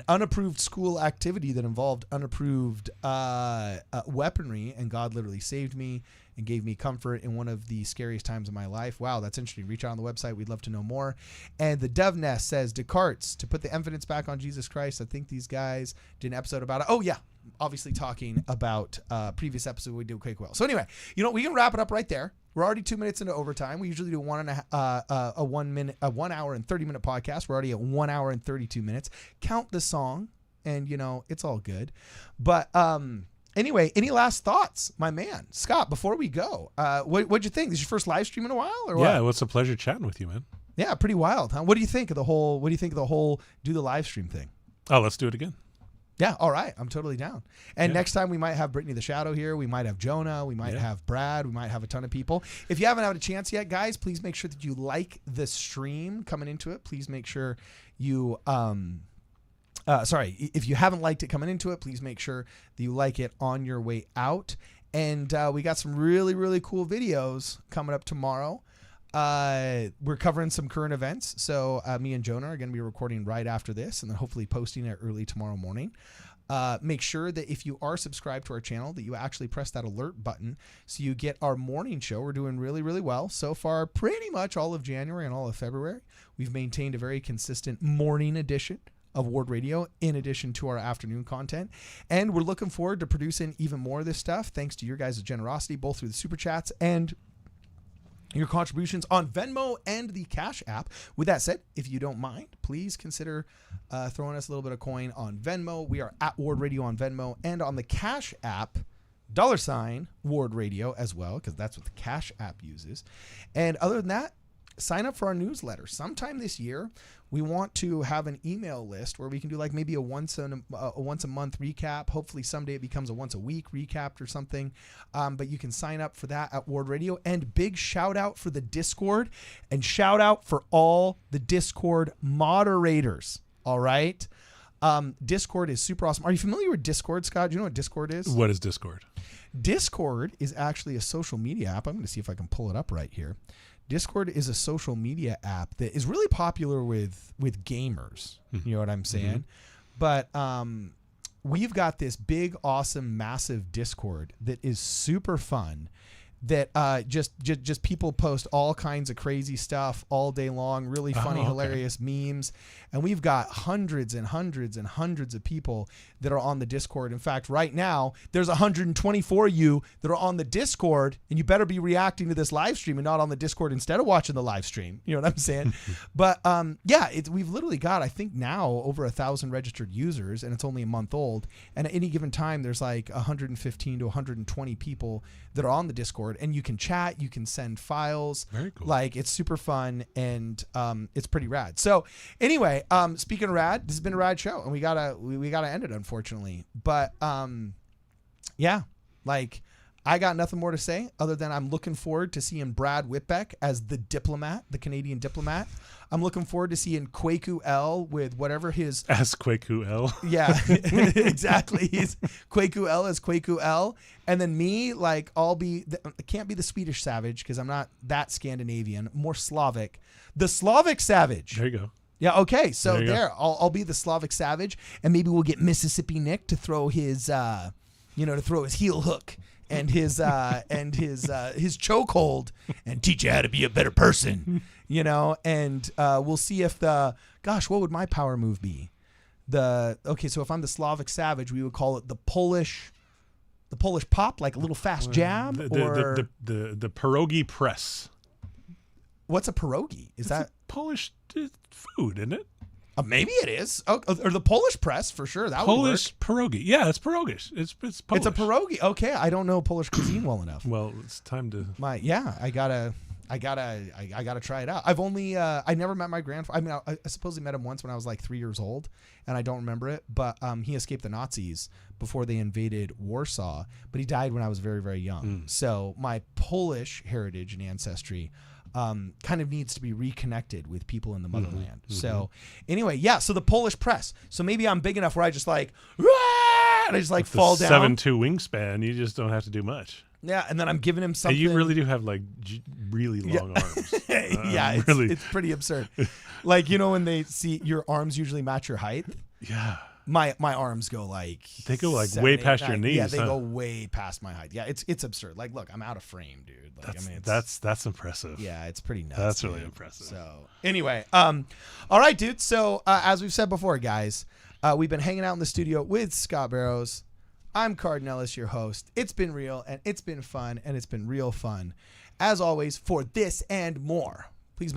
unapproved school activity that involved unapproved weaponry, and God literally saved me and gave me comfort in one of the scariest times of my life. Wow, that's interesting. Reach out on the website. We'd love to know more. And the Dove Nest says, Descartes, to put the evidence back on Jesus Christ. I think these guys did an episode about it. Oh, yeah. Obviously talking about previous episode we did quite well. So anyway, we can wrap it up right there. We're already 2 minutes into overtime. We usually do a 1 hour and 30 minute podcast. We're already at 1 hour and 32 minutes. Count the song, and it's all good. But anyway, any last thoughts, my man Scott? Before we go, what'd you think? This is your first live stream in a while, or what? Yeah, well, it's a pleasure chatting with you, man. Yeah, pretty wild, huh? What do you think of the whole? What do you think of the whole do the live stream thing? Oh, let's do it again. Yeah, all right. I'm totally down. And next time we might have Brittany the Shadow here. We might have Jonah. We might have Brad. We might have a ton of people. If you haven't had a chance yet, guys, please make sure that you like the stream coming into it. Please make sure you if you haven't liked it coming into it, please make sure that you like it on your way out. And we got some really, really cool videos coming up tomorrow. We're covering some current events. So me and Jonah are going to be recording right after this and then hopefully posting it early tomorrow morning. Make sure that if you are subscribed to our channel that you actually press that alert button so you get our morning show. We're doing really, really well so far. Pretty much all of January and all of February, we've maintained a very consistent morning edition of Ward Radio in addition to our afternoon content. And we're looking forward to producing even more of this stuff thanks to your guys' generosity, both through the super chats and your contributions on Venmo and the Cash App. With that said, if you don't mind, please consider throwing us a little bit of coin on Venmo. We are at Ward Radio on Venmo, and on the Cash App, $ Ward Radio as well, because that's what the Cash App uses. And other than that, sign up for our newsletter. Sometime this year, we want to have an email list where we can do like maybe a once a month recap. Hopefully someday it becomes a once a week recap or something. But you can sign up for that at Ward Radio. And big shout out for the Discord, and shout out for all the Discord moderators. All right. Discord is super awesome. Are you familiar with Discord, Scott? Do you know what Discord is? What is Discord? Discord is actually a social media app. I'm going to see if I can pull it up right here. Discord is a social media app that is really popular with gamers. You know what I'm saying? But we've got this big, awesome, massive Discord that is super fun. That just people post all kinds of crazy stuff all day long, really funny, hilarious memes. And we've got hundreds and hundreds and hundreds of people that are on the Discord. In fact, right now, there's 124 of you that are on the Discord, and you better be reacting to this live stream and not on the Discord instead of watching the live stream. You know what I'm saying? But yeah, we've literally got, I think now, over 1,000 registered users, and it's only a month old. And at any given time, there's like 115 to 120 people that are on the Discord, and you can chat, you can send files. Very cool. Like, it's super fun, and it's pretty rad. So anyway, speaking of rad, this has been a rad show, and we gotta end it, unfortunately. But yeah, like, I got nothing more to say other than I'm looking forward to seeing Brad Whitbeck as the diplomat, the Canadian diplomat. I'm looking forward to seeing Kwaku L with whatever his... As Kwaku L. Yeah, exactly. He's Kwaku L as Kwaku L. And then me, like, I can't be the Swedish Savage because I'm not that Scandinavian, more Slavic. The Slavic Savage. There you go. Yeah, okay. So There I'll be the Slavic Savage, and maybe we'll get Mississippi Nick to throw his, to throw his heel hook and his chokehold and teach you how to be a better person, and we'll see if what would my power move be? So if I'm the Slavic Savage, we would call it the Polish pop, like a little fast jab, or the pierogi press. What's a pierogi? Is that Polish food, isn't it? Maybe it is. Oh, or the Polish press for sure. That Polish would work. pierogi. Yeah, it's pierogish. It's Polish. It's a pierogi. Okay, I don't know Polish cuisine well enough. Well, it's time to. I gotta try it out. I've only I never met my grandfather. I mean, I supposedly met him once when I was like 3 years old, and I don't remember it. But he escaped the Nazis before they invaded Warsaw. But he died when I was very, very young. So my Polish heritage and ancestry kind of needs to be reconnected with people in the motherland. So anyway, yeah. So the Polish press. So maybe I'm big enough where I just like, and I just like fall down. 7'2" wingspan. You just don't have to do much. Yeah, and then I'm giving him something. And you really do have like really long arms. Yeah, it's pretty absurd. Like, when they see your arms usually match your height. Yeah. My arms go like way past your knees. Yeah, they go way past my height. Yeah, it's absurd. Like, look, I'm out of frame, dude. Like, that's impressive. Yeah, it's pretty nuts. That's really impressive. So anyway, all right, dude. So as we've said before, guys, we've been hanging out in the studio with Scott Barrows. I'm Cardinellis, your host. It's been real, and it's been fun, and it's been real fun. As always, for this and more, please make